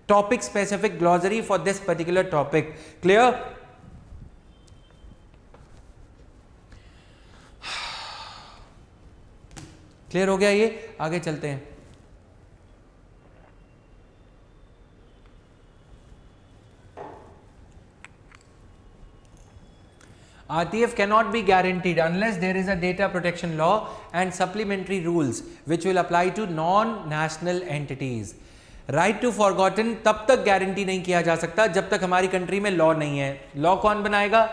topic specific glossary for this particular topic. Clear? Clear हो गया? ये आगे चलते हैं। RTF cannot be guaranteed unless there is a data protection law and supplementary rules which will apply to non-national entities. Right to forgotten तब तक गारंटी नहीं किया जा सकता जब तक हमारी कंट्री में लॉ नहीं है। लॉ कौन बनाएगा?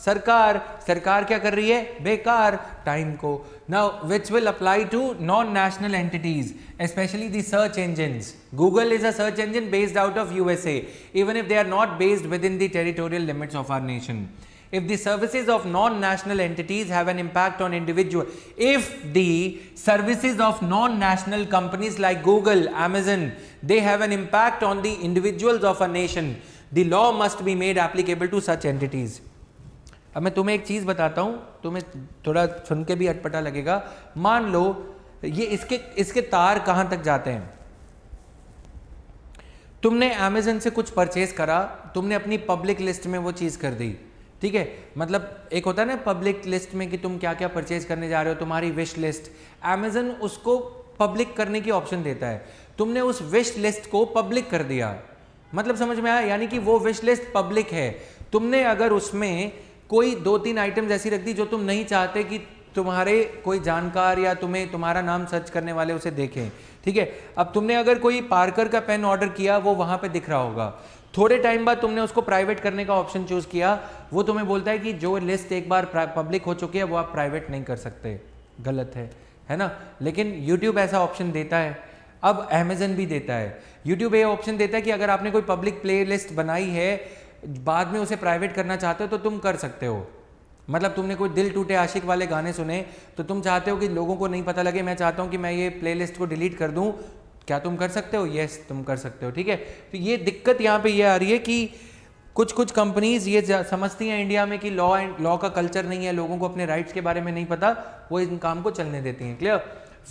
सरकार। सरकार क्या कर रही है? बेकार टाइम को। Now which will apply to non-national entities, especially the search engines. Google is a search engine based out of USA, even if they are not based within the territorial limits of our nation. If the services of non-national entities have an impact on individual, if the services of non-national companies like Google, Amazon, they have an impact on the individuals of a nation, the law must be made applicable to such entities. अब मैं तुम्हें एक चीज बताता हूं, तुम्हें थोड़ा सुन के भी अटपटा लगेगा। मान लो ये इसके तार कहां तक जाते हैं। तुमने Amazon से कुछ परचेज करा, तुमने अपनी पब्लिक लिस्ट में वो चीज कर दी, ठीक है। मतलब एक होता है ना पब्लिक लिस्ट में कि तुम क्या क्या परचेज करने जा रहे हो, तुम्हारी विश लिस्ट, अमेजन उसको पब्लिक करने की ऑप्शन देता है। तुमने उस विश लिस्ट को पब्लिक कर दिया, मतलब समझ में आया, यानी कि वो विश लिस्ट पब्लिक है। तुमने अगर उसमें कोई 2-3 आइटम्स ऐसी रख दी जो तुम नहीं चाहते कि तुम्हारे कोई जानकार या तुम्हें तुम्हारा नाम सर्च करने वाले उसे देखें, ठीक है। अब तुमने अगर कोई पार्कर का पेन ऑर्डर किया, वो वहां पे दिख रहा होगा। थोड़े टाइम बाद तुमने उसको प्राइवेट करने का ऑप्शन चूज किया, वो तुम्हें बोलता है कि जो लिस्ट एक बार पब्लिक हो चुकी है वो आप प्राइवेट नहीं कर सकते, गलत है ना। लेकिन यूट्यूब ऐसा ऑप्शन देता है, अब अमेजन भी देता है। यूट्यूब ये ऑप्शन देता है कि अगर आपने कोई पब्लिक प्ले लिस्ट बनाई है, बाद में उसे प्राइवेट करना चाहते हो तो तुम कर सकते हो। मतलब तुमने कोई दिल टूटे आशिक वाले गाने सुने तो तुम चाहते हो कि लोगों को नहीं पता लगे, मैं चाहता हूं कि मैं ये प्लेलिस्ट को डिलीट कर दूं, क्या तुम कर सकते हो? यस, तुम कर सकते हो, ठीक है। तो ये दिक्कत यहाँ पे ये आ रही है कि कुछ कुछ कंपनीज ये समझती हैं इंडिया में कि लॉ का कल्चर नहीं है, लोगों को अपने राइट्स के बारे में नहीं पता, वो इन काम को चलने देती हैं। Clear?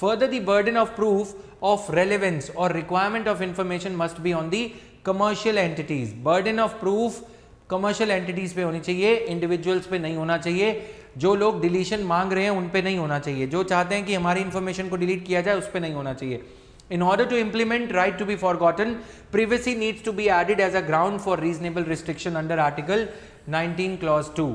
Further the burden of proof of relevance or requirement of information must be on the commercial entities. Burden of proof commercial entities पे होनी चाहिए, इंडिविजुअल्स पे नहीं होना चाहिए। जो लोग डिलीशन मांग रहे हैं उन पे नहीं होना चाहिए, जो चाहते हैं कि हमारी इंफॉर्मेशन को डिलीट किया जाए उस पे नहीं होना चाहिए। In order to implement right to be forgotten, privacy needs to be added as a ground for reasonable restriction under Article 19 Clause 2.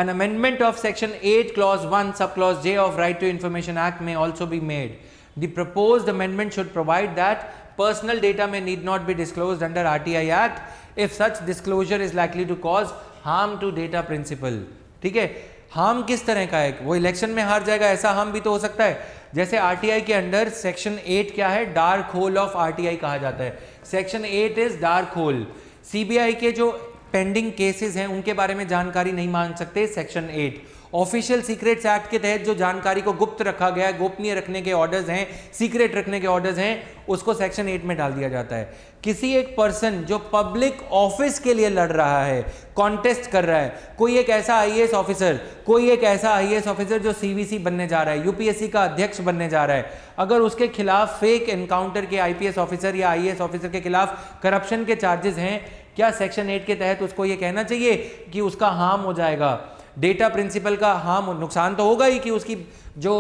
An amendment of Section 8 Clause 1 Subclause J of Right to Information Act may also be made. The proposed amendment should provide that personal data may need not be disclosed under RTI Act if such disclosure is likely to cause harm to data principle. ठीक है, हार्म किस तरह का है? वो इलेक्शन में हार जाएगा ऐसा हार्म भी तो हो सकता है। जैसे आरटीआई के अंडर सेक्शन 8 क्या है? डार्क होल ऑफ आरटीआई कहा जाता है। Section 8 is dark hole. CBI के जो पेंडिंग केसेस हैं उनके बारे में जानकारी नहीं मांग सकते, सेक्शन 8। ऑफिशियल सीक्रेट्स एक्ट के तहत जो जानकारी को गुप्त रखा गया है, गोपनीय रखने के ऑर्डर्स हैं, सीक्रेट रखने के ऑर्डर्स हैं, उसको सेक्शन 8 में डाल दिया जाता है। किसी एक पर्सन जो पब्लिक ऑफिस के लिए लड़ रहा है, कॉन्टेस्ट कर रहा है, कोई एक ऐसा आईएएस ऑफिसर, कोई एक ऐसा आईएएस ऑफिसर जो सीवीसी बनने जा रहा है, यूपीएससी का अध्यक्ष बनने जा रहा है, अगर उसके खिलाफ फेक एनकाउंटर के आईपीएस ऑफिसर या आईएएस ऑफिसर के खिलाफ करप्शन के चार्जेस हैं, क्या सेक्शन 8 के तहत उसको ये कहना चाहिए कि उसका हार्म हो जाएगा? डेटा प्रिंसिपल का हार्म, नुकसान तो होगा ही कि उसकी जो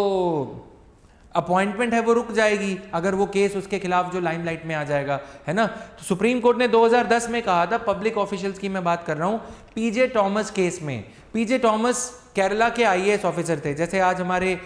अपॉइंटमेंट है वो रुक जाएगी अगर वो केस उसके खिलाफ जो लाइमलाइट में आ जाएगा, है ना। तो सुप्रीम कोर्ट ने 2010 में कहा था, पब्लिक ऑफिशियल्स की मैं बात कर रहा हूं, पीजे टॉमस केस में। पीजे टॉमस केरला के आईएएस ऑफिसर थे, जैसे आज हमारे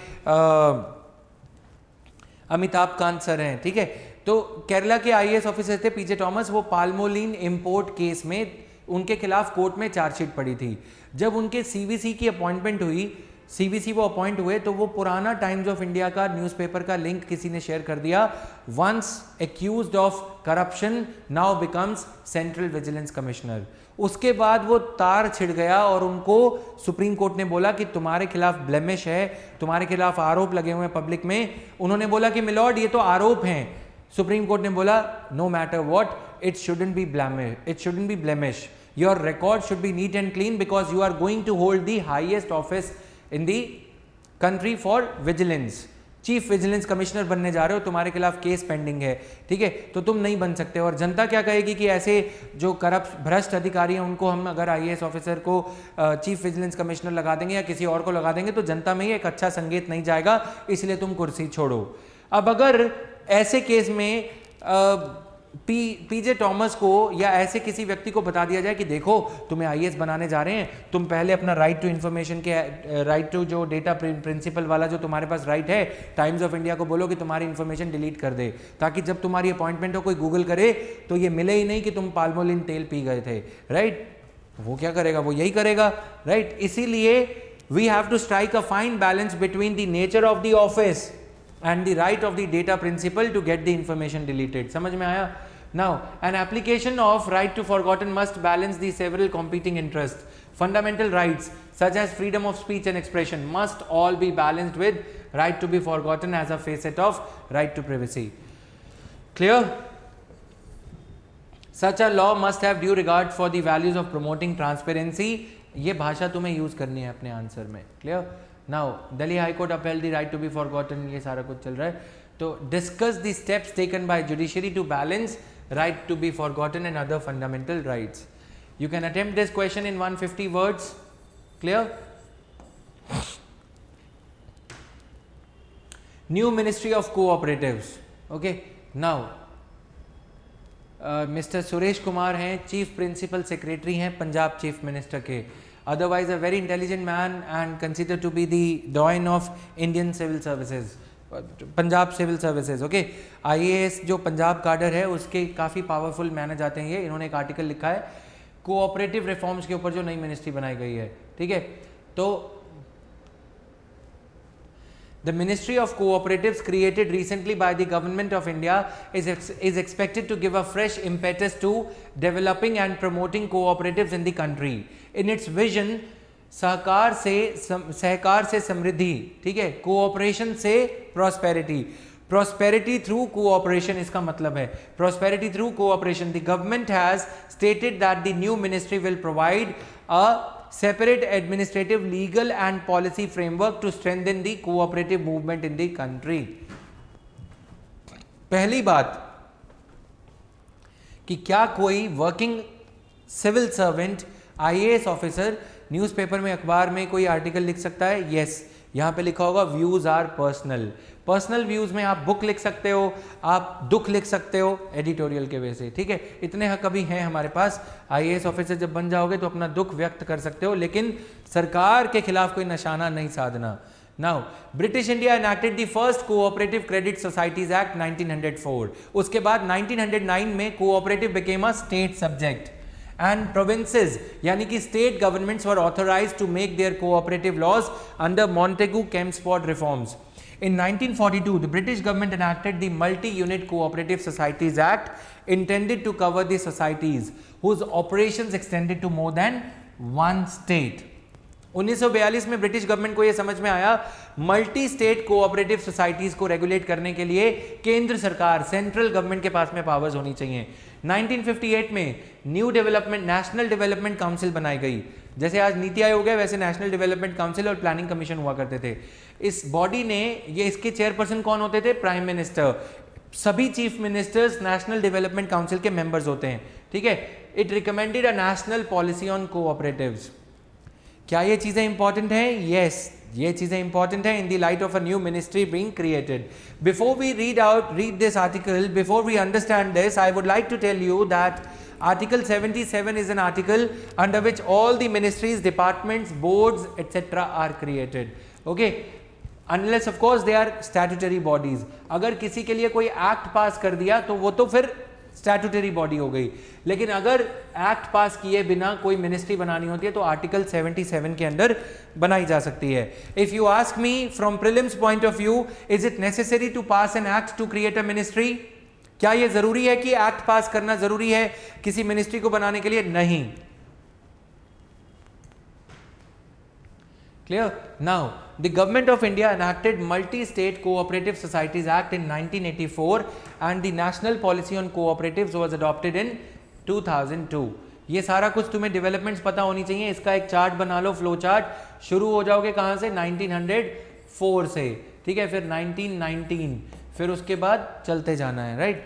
अमिताभ कांत सर हैं, ठीक है। तो केरला के आईएएस ऑफिसर थे पीजे टॉमस। वो पाल्मोलिन इंपोर्ट केस में उनके खिलाफ कोर्ट में चार्जशीट पड़ी थी। जब उनके सीवीसी की अपॉइंटमेंट हुई, सीवीसी वो अपॉइंट हुए, तो वो पुराना टाइम्स ऑफ इंडिया का न्यूज़पेपर का लिंक किसी ने शेयर कर दिया। Once accused of corruption now becomes central vigilance commissioner. उसके बाद वो तार छिड़ गया और उनको सुप्रीम कोर्ट ने बोला कि तुम्हारे खिलाफ ब्लेमिश है, तुम्हारे खिलाफ आरोप लगे हुए हैं पब्लिक में। उन्होंने बोला कि मिलॉर्ड ये तो आरोप हैं। सुप्रीम कोर्ट ने बोला no matter what, it shouldn't be blemish, your record should be neat and clean because you are going to hold the highest office in the country for vigilance. Chief vigilance commissioner बनने जा रहे हो, तुम्हारे खिलाफ केस पेंडिंग है, ठीक है, तो तुम नहीं बन सकते। और जनता क्या कहेगी कि ऐसे जो करप्ट भ्रष्ट अधिकारी हैं उनको हम अगर आईएएस ऑफिसर को चीफ विजिलेंस कमिश्नर लगा देंगे या किसी और को लगा देंगे तो जनता में ही एक अच्छा संकेत नहीं जाएगा, इसलिए तुम कुर्सी छोड़ो। अब अगर ऐसे केस में पीजे टॉमस को या ऐसे किसी व्यक्ति को बता दिया जाए कि देखो तुम्हें आईएएस बनाने जा रहे हैं, तुम पहले अपना राइट टू इन्फॉर्मेशन के राइट टू जो डेटा प्रिंसिपल वाला जो तुम्हारे पास राइट है, टाइम्स ऑफ इंडिया को बोलो कि तुम्हारी इन्फॉर्मेशन डिलीट कर दे, ताकि जब तुम्हारी अपॉइंटमेंट हो कोई गूगल करे तो ये मिले ही नहीं कि तुम पाल्मोलिन तेल पी गए थे, राइट। वो क्या करेगा? वो यही करेगा, राइट। इसीलिए we have to strike a fine balance between the nature of the office and the right of the data principal to get the information deleted. समझ में आया? Now, an application of right to forgotten must balance the several competing interests. Fundamental rights such as freedom of speech and expression must all be balanced with right to be forgotten as a facet of right to privacy. Clear? Such a law must have due regard for the values of promoting transparency. ये भाषा तुम्हें यूज करनी है अपने आंसर में। Clear? Now Delhi high court upheld the right to be forgotten, ये सारा कुछ चल रहा है। तो discuss the steps taken by judiciary to balance right to be forgotten and other fundamental rights. You can attempt this question in 150 words. Clear? New Ministry of Cooperatives. Okay. Now, Mr. Suresh Kumar हैं, चीफ प्रिंसिपल सेक्रेटरी हैं पंजाब चीफ मिनिस्टर के। Otherwise, a very intelligent man and considered to be the doyen of Indian civil services. Punjab civil services. Okay, IAS जो पंजाब काडर है उसके काफ़ी पावरफुल माने जाते हैं ये। इन्होंने एक आर्टिकल लिखा है कोऑपरेटिव रिफॉर्म्स के ऊपर जो नई मिनिस्ट्री बनाई गई है, ठीक है। तो the ministry of cooperatives created recently by the government of India is expected to give a fresh impetus to developing and promoting cooperatives in the country. In its vision सहकार से समृद्धि, ठीक है, कोऑपरेशन से प्रॉस्पेरिटी, Prosperity through cooperation इसका मतलब है prosperity through cooperation. The government has stated that the new ministry will provide a separate administrative, legal and policy framework to strengthen the cooperative movement in the country. पहली बात कि क्या कोई working civil servant IAS officer newspaper में, अखबार में कोई आर्टिकल लिख सकता है? यस. यहाँ पे लिखा होगा views are personal. Personal views में आप बुक लिख सकते हो, आप दुख लिख सकते हो एडिटोरियल के वजह से, ठीक है. इतने हक अभी हैं हमारे पास. आईएएस ऑफिसर जब बन जाओगे तो अपना दुख व्यक्त कर सकते हो, लेकिन सरकार के खिलाफ कोई निशाना नहीं साधना. Now, British India enacted the first Cooperative Credit Societies Act 1904. उसके बाद 1909 में cooperative became a state subject and provinces यानी कि state governments were authorized to make their cooperative laws under Montagu-Chelmsford reforms. In 1942, the British government enacted the Multi-Unit Cooperative Societies Act intended to cover the societies whose operations extended to more than one state. 1942 में ब्रिटिश गवर्नमेंट को यह समझ में आया मल्टी स्टेट कोऑपरेटिव सोसाइटीज को रेगुलेट करने के लिए केंद्र सरकार, सेंट्रल गवर्नमेंट के पास में पावर्स होनी चाहिए. 1958 में new development national development council बनाई गई. जैसे आज नीति आयोग है वैसे नेशनल डेवलपमेंट काउंसिल और प्लानिंग कमीशन हुआ करते थे. इस बॉडी ने, ये इसके चेयरपर्सन कौन होते थे? Prime minister. सभी chief ministers national development council के मेंबर्स होते हैं, ठीक है. It recommended a national policy on cooperatives. क्या ये चीजें इंपॉर्टेंट हैं? यस, ये चीजें इंपॉर्टेंट हैं in the light of a new ministry being created. Before we read this article, before we understand this, I would like to tell you that Article 77 is an article under which all the ministries, departments, boards, etc. are created. Okay, unless of course they are statutory bodies. अगर किसी के लिए कोई एक्ट पास कर दिया तो वो तो फिर स्टैट्यूटरी बॉडी हो गई, लेकिन अगर एक्ट पास किए बिना कोई मिनिस्ट्री बनानी होती है तो आर्टिकल 77 के अंदर बनाई जा सकती है. If you ask me from prelims point of view, is it necessary to pass an act to create a ministry? क्या यह जरूरी है कि एक्ट पास करना जरूरी है किसी मिनिस्ट्री को बनाने के लिए? नहीं. Clear? Now, the government of India enacted Multi-State Cooperative Societies Act in 1984 and the National Policy on Cooperatives was adopted in 2002. ये सारा कुछ तुम्हें डेवलपमेंट्स पता होनी चाहिए. इसका एक चार्ट बना लो, फ्लो चार्ट. शुरू हो जाओगे कहाँ से? 1904 से, ठीक है. फिर 1919, फिर उसके बाद चलते जाना है, राइट.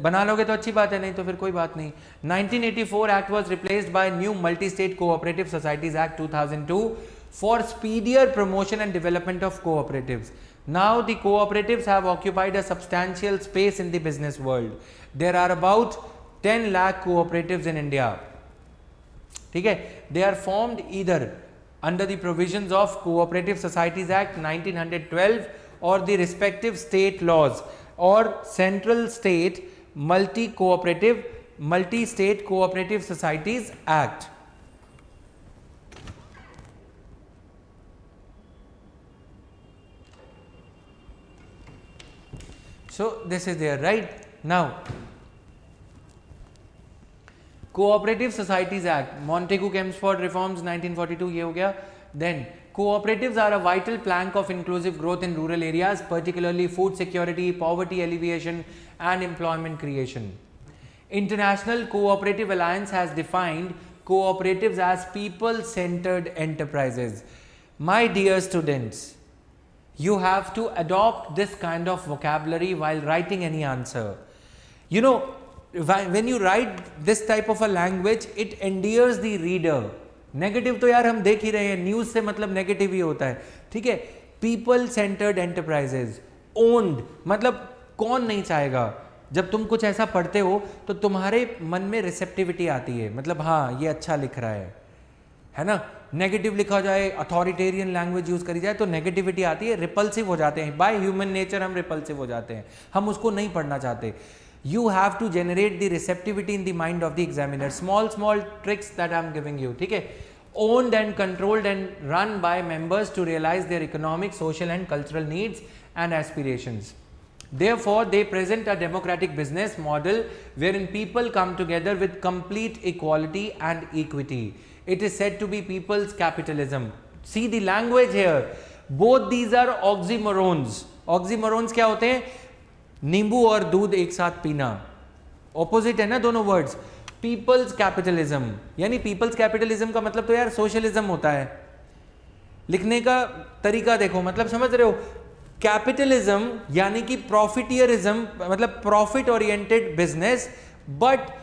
बना लोगे तो अच्छी बात है, नहीं तो फिर कोई बात नहीं. 1984 Act was replaced by new Multi-State Cooperative Societies Act 2002 for speedier promotion and development of cooperatives. Now the cooperatives have occupied a substantial space in the business world. There are about 10 lakh cooperatives in India. ठीक है. They are formed either under the provisions of Cooperative Societies Act 1912 or the respective state laws or central state multi-state cooperative societies act. So this is there, right? Now Cooperative Societies Act, Montagu-Chelmsford reforms 1942, ये हो गया. Then cooperatives are a vital plank of inclusive growth in rural areas, particularly food security, poverty alleviation and employment creation. International Cooperative Alliance has defined cooperatives as people-centered enterprises. My dear students, you have to adopt this kind of vocabulary while writing any answer. You know, when you write this type of a language, it endears the reader. Negative तो यार हम देख ही रहे हैं, न्यूज से मतलब नेगेटिव ही होता है, ठीक है. पीपल सेंटर्ड एंटरप्राइजेज, ओन्ड, मतलब कौन नहीं चाहेगा. जब तुम कुछ ऐसा पढ़ते हो तो तुम्हारे मन में रिसेप्टिविटी आती है, मतलब हाँ ये अच्छा लिख रहा है ना. नेगेटिव लिखा जाए, अथॉरिटेरियन लैंग्वेज यूज करी जाए तो नेगेटिविटी आती है, रिपल्सिव हो जाते हैं. बाय ह्यूमन नेचर हम रिपल्सिव हो जाते हैं, हम उसको नहीं पढ़ना चाहते. You have to generate the receptivity in the mind of the examiner. Small tricks that I am giving you, ठीक है. Owned and controlled and run by members to realize their economic, social and cultural needs and aspirations. Therefore, they present a democratic business model wherein people come together with complete equality and equity. It is said to be people's capitalism. See the language here. Both these are oxymorons. Oxymorons क्या होते हैं? नींबू और दूध एक साथ पीना, ऑपोजिट है ना दोनों वर्ड्स। पीपल्स कैपिटलिज्म, यानी पीपल्स कैपिटलिज्म का मतलब तो यार सोशलिज्म होता है। लिखने का तरीका देखो, मतलब समझ रहे हो, कैपिटलिज्म यानी कि प्रॉफिटियरिज्म, मतलब profit oriented business, but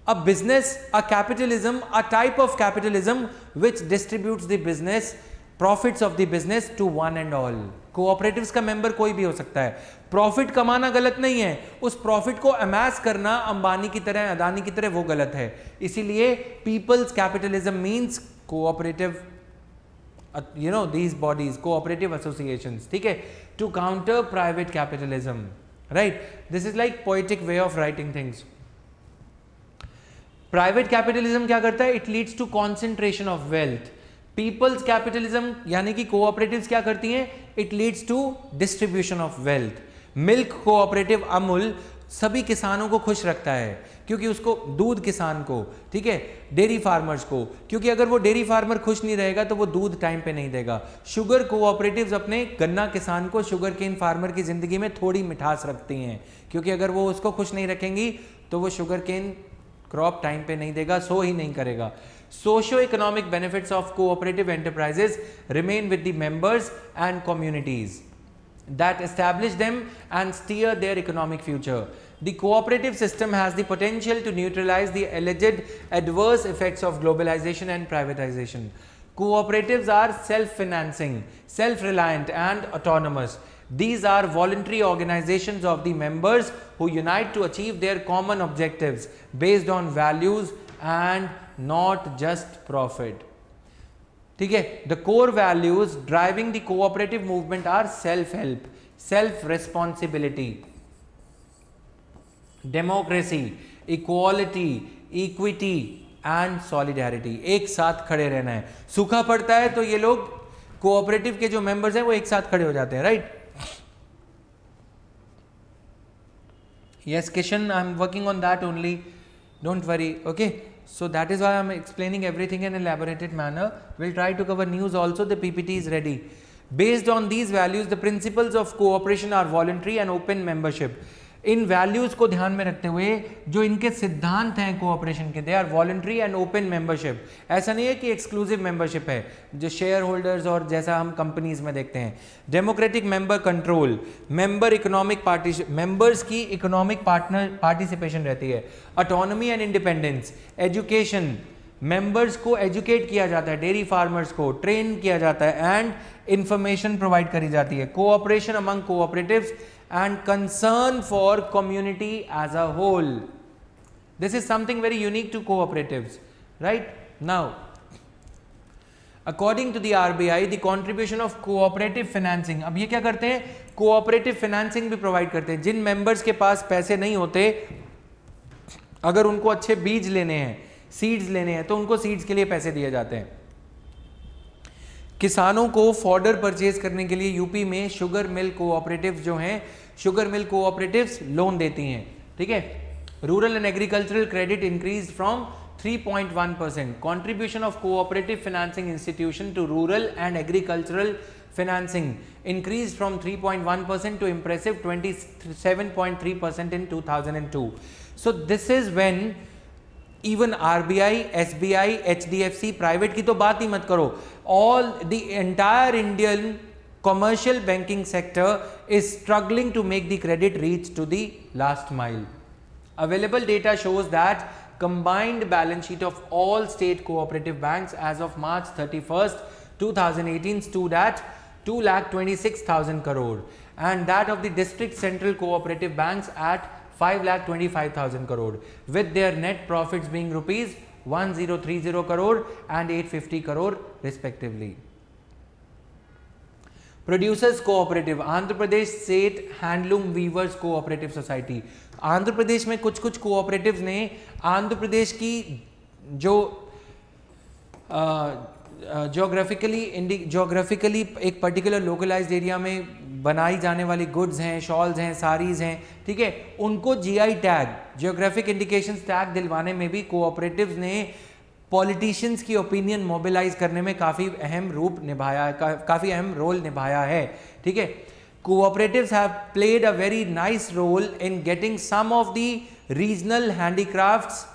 a business, a capitalism, a type of capitalism which distributes the business profits of the business to one and all. Cooperatives का मेंबर कोई भी हो सकता है। प्रॉफिट कमाना गलत नहीं है, उस प्रॉफिट को अमास करना अंबानी की तरह, अदानी की तरह, वो गलत है। इसीलिए people's capitalism means cooperative, you know, these bodies, cooperative associations, ठीक है, to counter private capitalism, right? This is like poetic way of writing things. Private capitalism क्या करता है? It leads to concentration of wealth. People's capitalism यानी कि कोऑपरेटिव्स क्या करती हैं? It leads to distribution of wealth. Milk cooperative Amul सभी किसानों को खुश रखता है, क्योंकि उसको, दूध किसान को, ठीक है, डेयरी फार्मर्स को, क्योंकि अगर वो डेयरी फार्मर खुश नहीं रहेगा तो वो दूध टाइम पे नहीं देगा। शुगर कोऑपरेटिव्स अपने गन्ना किसान को, शुगर केन फार्मर की जिंदगी में थोड़ी मिठास रखती हैं, क्योंकि अगर वो उसको खुश नहीं रखेंगी तो वो शुगर केन क्रॉप टाइम पे नहीं देगा, सो ही नहीं करेगा। Socio economic benefits of cooperative enterprises remain with the members and communities that establish them and steer their economic future. The cooperative system has the potential to neutralize the alleged adverse effects of globalization and privatization. Cooperatives are self-financing, self-reliant and autonomous. These are voluntary organizations of the members who unite to achieve their common objectives based on values and not just profit. ठीक है, the core values driving the cooperative movement are self help, self responsibility, democracy, equality, equity and solidarity. एक साथ खड़े रहना है। सूखा पड़ता है तो ये लोग कोऑपरेटिव के जो मेंबर्स हैं वो एक साथ खड़े हो जाते हैं, right? Yes Kishan, I am working on that only, don't worry, okay? So that is why I am explaining everything in an elaborated manner. We'll try to cover news also. The PPT is ready. Based on these values, the principles of cooperation are voluntary and open membership. In values को ध्यान में रखते हुए जो इनके सिद्धांत हैं कोऑपरेशन के, they are voluntary and open membership. ऐसा नहीं है कि एक्सक्लूसिव मेंबरशिप है जो शेयर होल्डर्स और जैसा हम कंपनीज में देखते हैं। Democratic member control, member economic members की इकोनॉमिक पार्टिसिपेशन रहती है। Autonomy and independence, education, members को एजुकेट किया जाता है, डेयरी फार्मर्स को ट्रेन किया जाता है एंड इंफॉर्मेशन प्रोवाइड करी जाती है। Cooperation among cooperatives and concern for community as a whole. This is something very unique to cooperatives, right? Now, according to the RBI, the contribution of cooperative financing, अब ये क्या करते हैं? cooperative financing भी provide करते हैं। जिन members के पास पैसे नहीं होते, अगर उनको अच्छे बीज लेने हैं, सीड्स लेने हैं, तो उनको सीड्स के लिए पैसे दिए जाते हैं। किसानों को फॉडर परचेज करने के लिए यूपी में शुगर मिल कोऑपरेटिव जो हैं, शुगर मिल कोऑपरेटिव्स लोन देती हैं, ठीक है? Rural and agricultural credit increase from 3.1%. Contribution of cooperative financing institution to rural and agricultural financing increased from 3.1% to impressive 27.3% in 2002. So this is when even RBI, SBI, HDFC, private की तो बात ही मत करो, all the entire Indian commercial banking sector is struggling to make the credit reach to the last mile. Available data shows that combined balance sheet of all state cooperative banks as of March 31st, 2018 stood at 2,26,000 crore and that of the district central cooperative banks at 5,25,000 crore, with their net profits being rupees 1030 crore and 850 crore respectively. Producers cooperative, Andhra Pradesh state handloom weavers cooperative society. Andhra Pradesh में कुछ कुछ कोऑपरेटिव्स ने आंध्र प्रदेश की जो ज्योग्राफिकली एक पर्टिकुलर लोकलाइज्ड एरिया में बनाई जाने वाली गुड्स हैं, शॉल्स हैं, साड़ीज हैं, ठीक है, उनको GI tag, geographic indications tag दिलवाने में भी कोऑपरेटिव्स ने पॉलिटिशियंस की ओपिनियन मोबिलाइज करने में काफ़ी अहम रूप निभाया, काफ़ी अहम रोल निभाया है, ठीक है? Cooperatives have played a very nice role in getting some of the regional handicrafts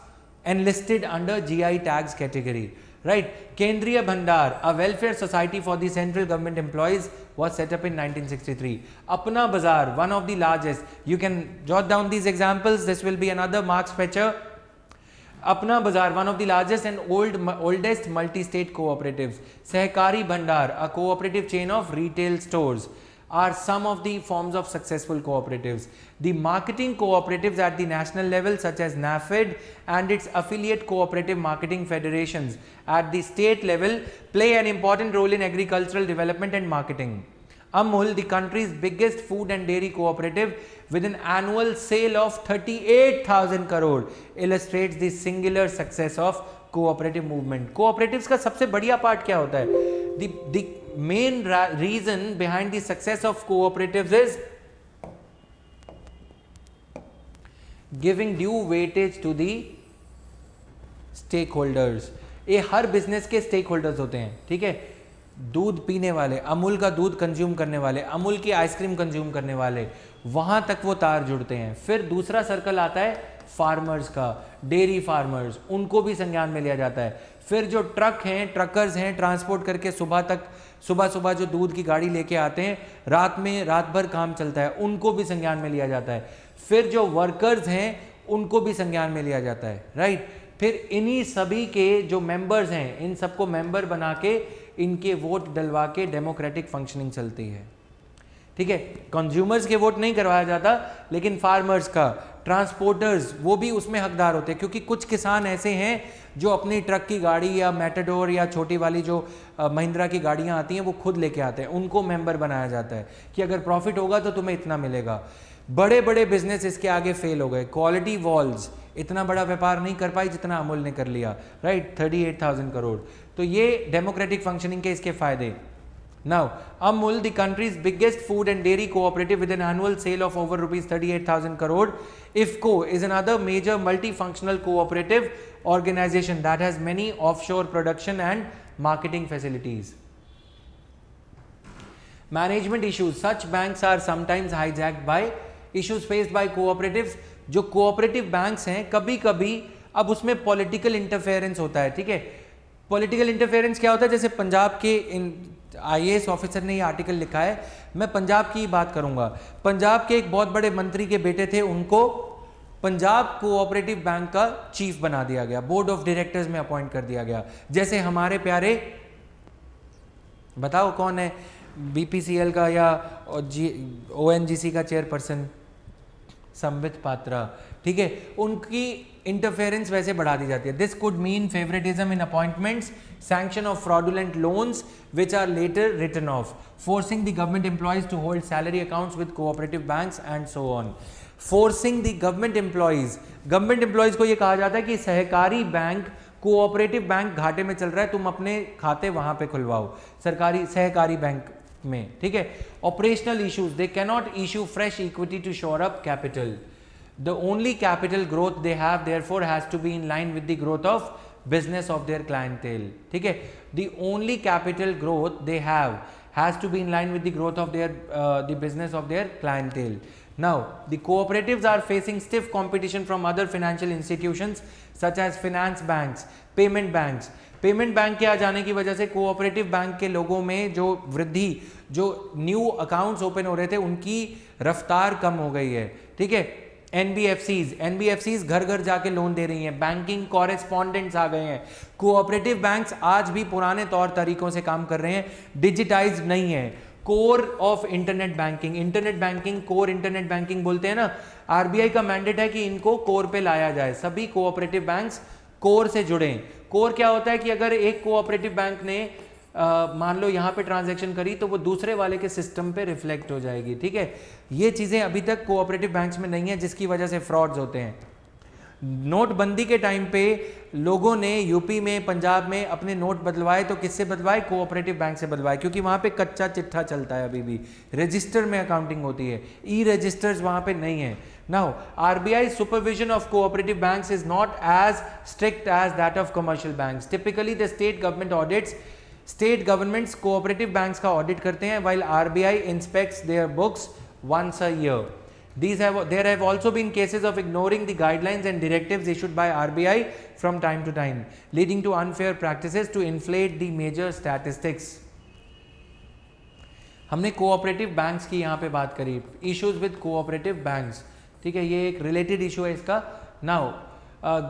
enlisted under GI tags category, right? Kendriya Bhandar, a welfare society for the central government employees, was set up in 1963. Apna Bazaar, one of the largest, you can jot down these examples, this will be another marks fetcher. Apna Bazaar, one of the largest and oldest multi-state cooperatives. Sehkari Bhandar, a cooperative chain of retail stores, are some of the forms of successful cooperatives. The marketing cooperatives at the national level, such as NAFED and its affiliate cooperative marketing federations at the state level, play an important role in agricultural development and marketing. Amul, the country's biggest food and dairy cooperative with an annual sale of 38,000 crore, illustrates the singular success of cooperative movement. Cooperatives का सबसे बढ़िया पार्ट क्या होता है? The main reason behind the success of cooperatives is giving due weightage to the stakeholders. ये हर बिजनेस के स्टेक होल्डर्स होते हैं, ठीक है? दूध पीने वाले, अमूल का दूध कंज्यूम करने वाले, अमूल की आइसक्रीम कंज्यूम करने वाले, वहां तक वो तार जुड़ते हैं. फिर दूसरा सर्कल आता है फार्मर्स का, डेयरी फार्मर्स, उनको भी संज्ञान में लिया जाता है. फिर जो ट्रक हैं, ट्रकर्स हैं, ट्रांसपोर्ट करके सुबह जो दूध की गाड़ी लेके आते हैं, रात भर काम चलता है, उनको भी संज्ञान में लिया जाता है. फिर जो वर्कर्स हैं, उनको भी संज्ञान में लिया जाता है, राइट? फिर इन्हीं सभी के जो मेंबर्स हैं, इन सबको मेंबर बना के इनके वोट डलवा के डेमोक्रेटिक फंक्शनिंग चलती है, ठीक है? कंज्यूमर्स के वोट नहीं करवाया जाता, लेकिन फार्मर्स का, ट्रांसपोर्टर्स, वो भी उसमें हकदार होते हैं, क्योंकि कुछ किसान ऐसे हैं जो अपनी ट्रक की गाड़ी या मैटाडोर या छोटी वाली जो महिंद्रा की गाड़ियां आती हैं वो खुद लेके आते हैं, उनको मेंबर बनाया जाता है कि अगर प्रॉफिट होगा तो तुम्हें इतना मिलेगा. बड़े बड़े बिजनेस इसके आगे फेल हो गए. क्वालिटी वॉल्स इतना बड़ा व्यापार नहीं कर पाई जितना अमूल ने कर लिया, राइट? 38,000 करोड़. तो ये डेमोक्रेटिक फंक्शनिंग के इसके फायदे. Now, Amul, the country's biggest food and dairy cooperative with an annual sale of over rupees 38,000 crore. IFFCO is another major multifunctional cooperative organization that has many offshore production and marketing facilities. Management issues. Such banks are sometimes hijacked by issues faced by cooperatives. जो cooperative banks हैं, कभी कभी अब उसमें political interference होता है, ठीक है? Political interference क्या होता है? जैसे पंजाब के IAS ऑफिसर ने ये आर्टिकल लिखा है, मैं पंजाब की बात करूंगा. पंजाब के एक बहुत बड़े मंत्री के बेटे थे, उनको पंजाब कोऑपरेटिव बैंक का चीफ बना दिया गया, बोर्ड ऑफ डायरेक्टर्स में अपॉइंट कर दिया गया. जैसे हमारे प्यारे, बताओ कौन है BPCL का या ONGC का चेयरपर्सन? संबित पात्रा, ठीक है? उनकी इंटरफेरेंस वैसे बढ़ा दी जाती है. This could mean favouritism in appointments, sanction of fraudulent loans which are later written off, forcing the government employees to hold salary accounts with cooperative banks and so on. Forcing the government employees को ये कहा जाता है कि सहकारी बैंक, कोऑपरेटिव बैंक घाटे में चल रहा है, तुम अपने खाते वहां पे खुलवाओ सहकारी बैंक में, ठीक है? Operational issues. They cannot issue fresh equity to shore up capital. The only capital growth they have therefore has to be in line with the growth of business of their clientele, ठीक है? The only capital growth they have has to be in line with the growth of their the business of their clientele. Now, the cooperatives are facing stiff competition from other financial institutions such as finance banks, payment banks. Payment bank के आ जाने की वजह से कोऑपरेटिव बैंक के लोगों में जो वृद्धि, जो न्यू अकाउंट्स ओपन हो रहे थे, उनकी रफ्तार कम हो गई है, ठीक है? NBFCs घर घर जाके लोन दे रही हैं, बैंकिंग कॉरेस्पॉन्डेंट्स आ गए हैं. कोऑपरेटिव बैंक्स आज भी पुराने तौर तरीकों से काम कर रहे हैं, डिजिटाइज नहीं है. Core of internet banking, core internet banking बोलते हैं ना. RBI का मैंडेट है कि इनको कोर पे लाया जाए, सभी कोऑपरेटिव बैंक्स कोर से जुड़े. कोर क्या होता है कि अगर एक कोऑपरेटिव बैंक ने मान लो यहाँ पे ट्रांजैक्शन करी तो वो दूसरे वाले के सिस्टम पे रिफ्लेक्ट हो जाएगी, ठीक है? ये चीज़ें अभी तक कोऑपरेटिव बैंक्स में नहीं है, जिसकी वजह से फ्रॉड्स होते हैं. नोटबंदी के टाइम पे लोगों ने यूपी में, पंजाब में अपने नोट बदलवाए तो किससे बदलवाए? कोऑपरेटिव बैंक से बदलवाए, क्योंकि वहाँ पे कच्चा चिट्ठा चलता है, अभी भी रजिस्टर में अकाउंटिंग होती है, ई-रजिस्टर्स वहाँ पे नहीं है. Now, RBI's supervision of cooperative banks is not as strict as that of commercial banks. Typically, the state government audits state governments cooperative banks का ऑडिट करते हैं, while RBI inspects their books once a year. There have also been cases of ignoring the guidelines and directives issued by RBI from time to time, leading to unfair practices to inflate the major statistics. हमने कोऑपरेटिव बैंक्स की यहाँ पे बात करी, इश्यूज विद कोऑपरेटिव बैंक्स, ठीक है, ये एक रिलेटेड इशू है इसका. Now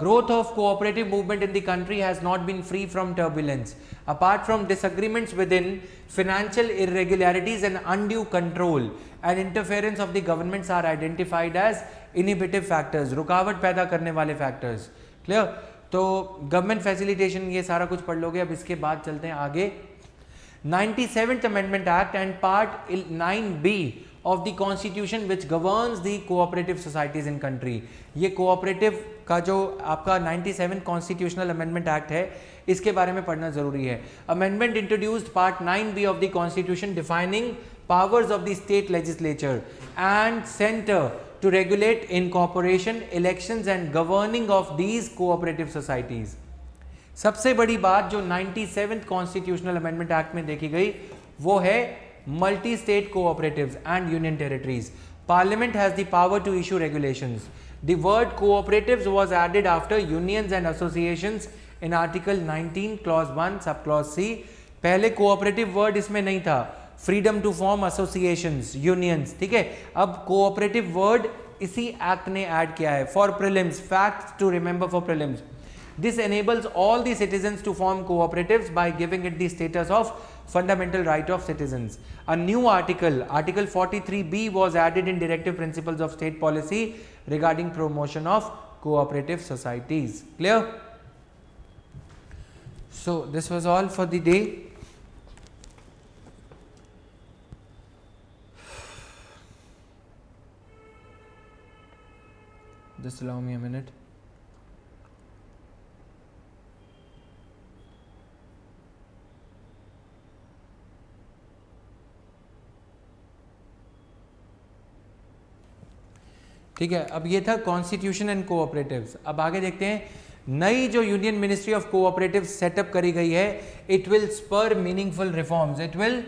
growth of cooperative movement in the country has not been free from turbulence. Apart from disagreements within, financial irregularities and undue control and interference of the governments are identified as inhibitive factors, रुकावट पैदा करने वाले factors. Clear? तो गवर्नमेंट फैसिलिटेशन ये सारा कुछ पढ़ लोगे. अब इसके बाद चलते हैं आगे. 97th Amendment Act and Part 9B of the Constitution which governs the cooperative societies in country. ये cooperative का जो आपका 97th Constitutional Amendment Act है, इसके बारे में पढ़ना जरूरी है. Amendment introduced Part 9B of the Constitution defining powers of the state legislature and center to regulate incorporation, elections and governing of these cooperative societies. सबसे बड़ी बात जो 97th Constitutional Amendment Act में देखी गई वो है multi state cooperatives and union territories. Parliament has the power to issue regulations. The word cooperatives was added after unions and associations in Article 19 Clause 1 Subclause C. पहले cooperative word इसमें नहीं था. Freedom to form associations, unions, ठीक है. अब cooperative word इसी एक्ट ने ऐड किया है. For prelims, facts to remember for prelims. This enables all the citizens to form cooperatives by giving it the status of fundamental right of citizens. A new article, Article 43B, was added in Directive Principles of State Policy regarding promotion of cooperative societies. Clear? So this was all for the day. Just allow me a minute. ठीक है, अब ये था कॉन्स्टिट्यूशन एंड कोऑपरेटिव्स. अब आगे देखते हैं नई जो union ministry of cooperative setup करी गई है. It will spur meaningful reforms. It will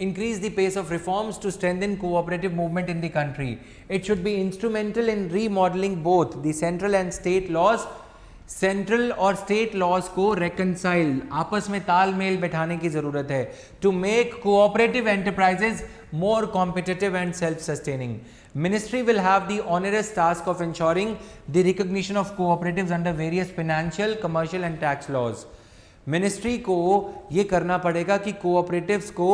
increase the pace of reforms to strengthen cooperative movement in the country. It should be instrumental in remodeling both the central and state laws. Central और स्टेट लॉज को रेकनसाइल, आपस में तालमेल बैठाने की जरूरत है. To make cooperative enterprises more competitive and self-sustaining. Ministry will have the onerous task of ensuring the recognition of cooperatives under various financial, commercial and tax laws. Ministry को ये करना पड़ेगा कि cooperatives को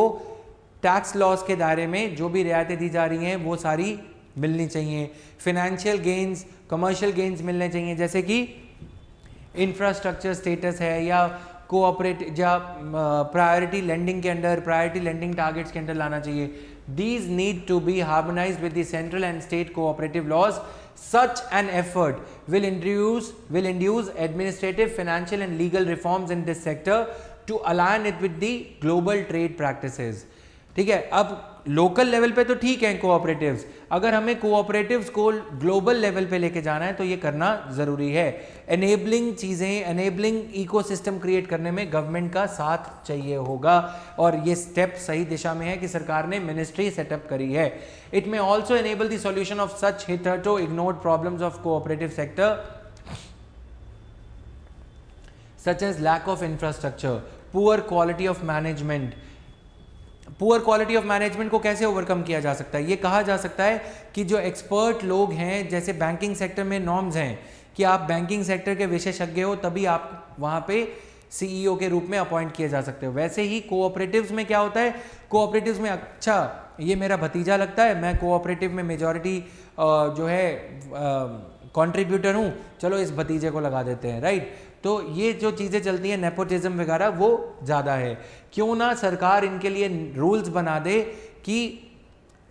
टैक्स लॉज के दायरे में जो भी रियायतें दी जा रही हैं वो सारी मिलनी चाहिए. फिनेंशियल गेन्स, कमर्शियल गेन्स मिलने चाहिए, जैसे कि इंफ्रास्ट्रक्चर स्टेटस है या कोऑपरेटिव या प्रायोरिटी लेंडिंग के अंडर, प्रायोरिटी लेंडिंग टारगेट्स के अंडर लाना चाहिए. These need to be harmonised with the central and state cooperative laws. Such an effort will induce administrative, financial and legal reforms in this sector to align it with the global trade practices. ठीक है, अब लोकल लेवल पे तो ठीक है कोऑपरेटिव्स, अगर हमें कोऑपरेटिव्स को ग्लोबल लेवल पे लेके जाना है तो ये करना जरूरी है. एनेबलिंग चीजें, एनेबलिंग इकोसिस्टम क्रिएट करने में गवर्नमेंट का साथ चाहिए होगा और ये स्टेप सही दिशा में है कि सरकार ने मिनिस्ट्री सेटअप करी है. It may also enable the solution of such hitherto ignored problems of cooperative sector such as lack of infrastructure, poor quality of management. Poor quality of management को कैसे ओवरकम किया जा सकता है? ये कहा जा सकता है कि जो एक्सपर्ट लोग हैं, जैसे बैंकिंग सेक्टर में नॉर्म्स हैं कि आप बैंकिंग सेक्टर के विशेषज्ञ हो तभी आप वहाँ पे सीईओ के रूप में अपॉइंट किए जा सकते हो. वैसे ही कोऑपरेटिव्स में क्या होता है, कोऑपरेटिव्स में अच्छा ये मेरा भतीजा लगता है, मैं कोऑपरेटिव में मेजॉरिटी जो है कंट्रीब्यूटर हूँ, चलो इस भतीजे को लगा देते हैं, राइट. तो ये जो चीज़ें चलती हैं नेपोटिज्म वगैरह वो ज़्यादा है. क्यों ना सरकार इनके लिए रूल्स बना दे कि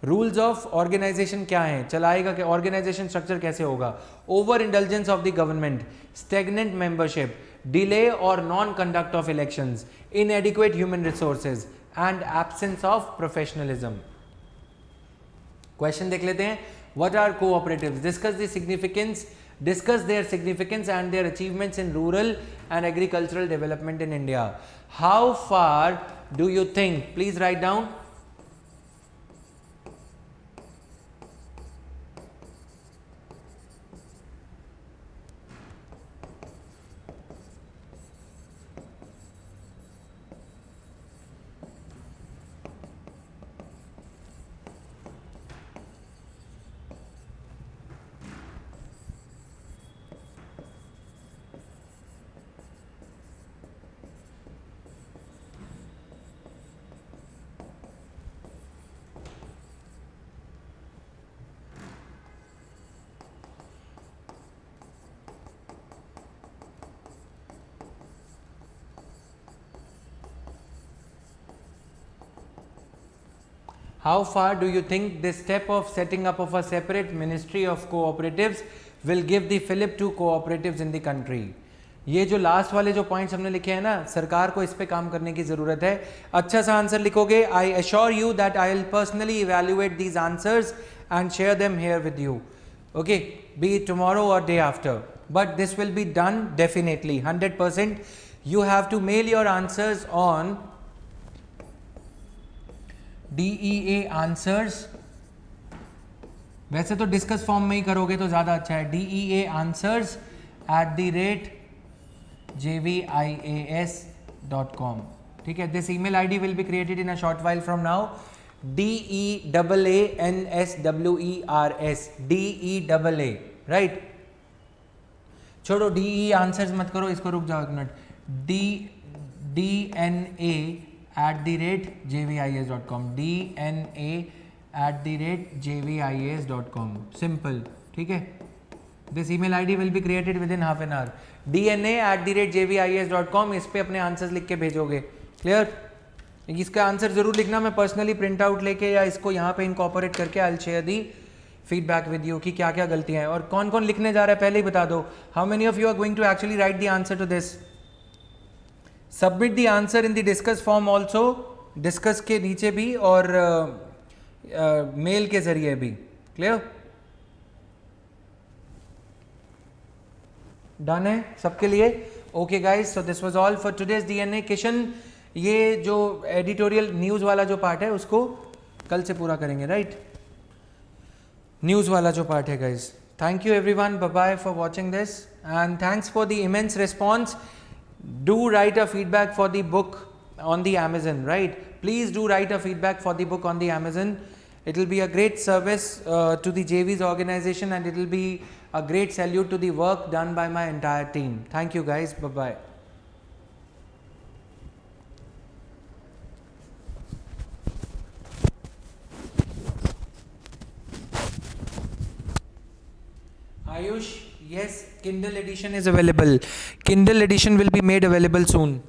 रूल्स ऑफ ऑर्गेनाइजेशन क्या हैं, चलाएगा कि ऑर्गेनाइजेशन स्ट्रक्चर कैसे होगा. Over intelligence of the government, stagnant membership, delay or non conduct of elections, inadequate human resources and absence of professionalism. Question देख लेते हैं. What are cooperatives? Discuss the significance Discuss their significance and their achievements in rural and agricultural development in India. How far do you think? Please write down. How far do you think this step of setting up of a separate ministry of cooperatives will give the fillip to cooperatives in the country? ये जो लास्ट वाले जो पॉइंट्स हमने लिखे हैं ना, सरकार को इस पे काम करने की ज़रूरत है. अच्छा सा आंसर लिखोगे. I assure you that I will personally evaluate these answers and share them here with you. Okay, be it tomorrow or day after, but this will be done definitely 100%. You have to mail your answers on DEA answers. वैसे तो डिस्कस फॉर्म में ही करोगे तो ज़्यादा अच्छा है. DEA answers @jvias.com. ठीक है. This email ID will be created in a short while from now. DEAANSWERS. DEAA, right? छोड़ो DE आंसर्स मत करो, इसको रुक जाओ एक मिनट. DNA@jvias.com. DNA@jvias.com. Simple. ठीक है. This email ID will be created within half an hour. DNA@jvias.com. इस पे अपने आंसर्स लिख के भेजोगे. क्लियर? इसका आंसर जरूर लिखना. मैं पर्सनली प्रिंट आउट लेके या इसको यहाँ पे इनकॉर्पोरेट करके I will share the feedback with you कि क्या क्या गलतियाँ हैं और कौन कौन लिखने जा रहा है पहले ही बता दो. How many of you are going to actually write the answer to this? Submit the answer in the discuss form also. Discuss के नीचे भी और मेल के जरिए भी. क्लियर? डन है सबके लिए? Okay guys, so this was all for today's DNA. Kishan, ये जो एडिटोरियल न्यूज़ वाला जो पार्ट है उसको कल से पूरा करेंगे, राइट? न्यूज़ वाला जो पार्ट है guys. Thank you everyone, bye bye for watching this and thanks for the immense response. Do write a feedback for the book on the Amazon, right? Please do write a feedback for the book on the Amazon. It will be a great service to the JV's organization and it will be a great salute to the work done by my entire team. Thank you guys. Bye bye. Ayush, yes, Kindle edition is available. Kindle edition will be made available soon.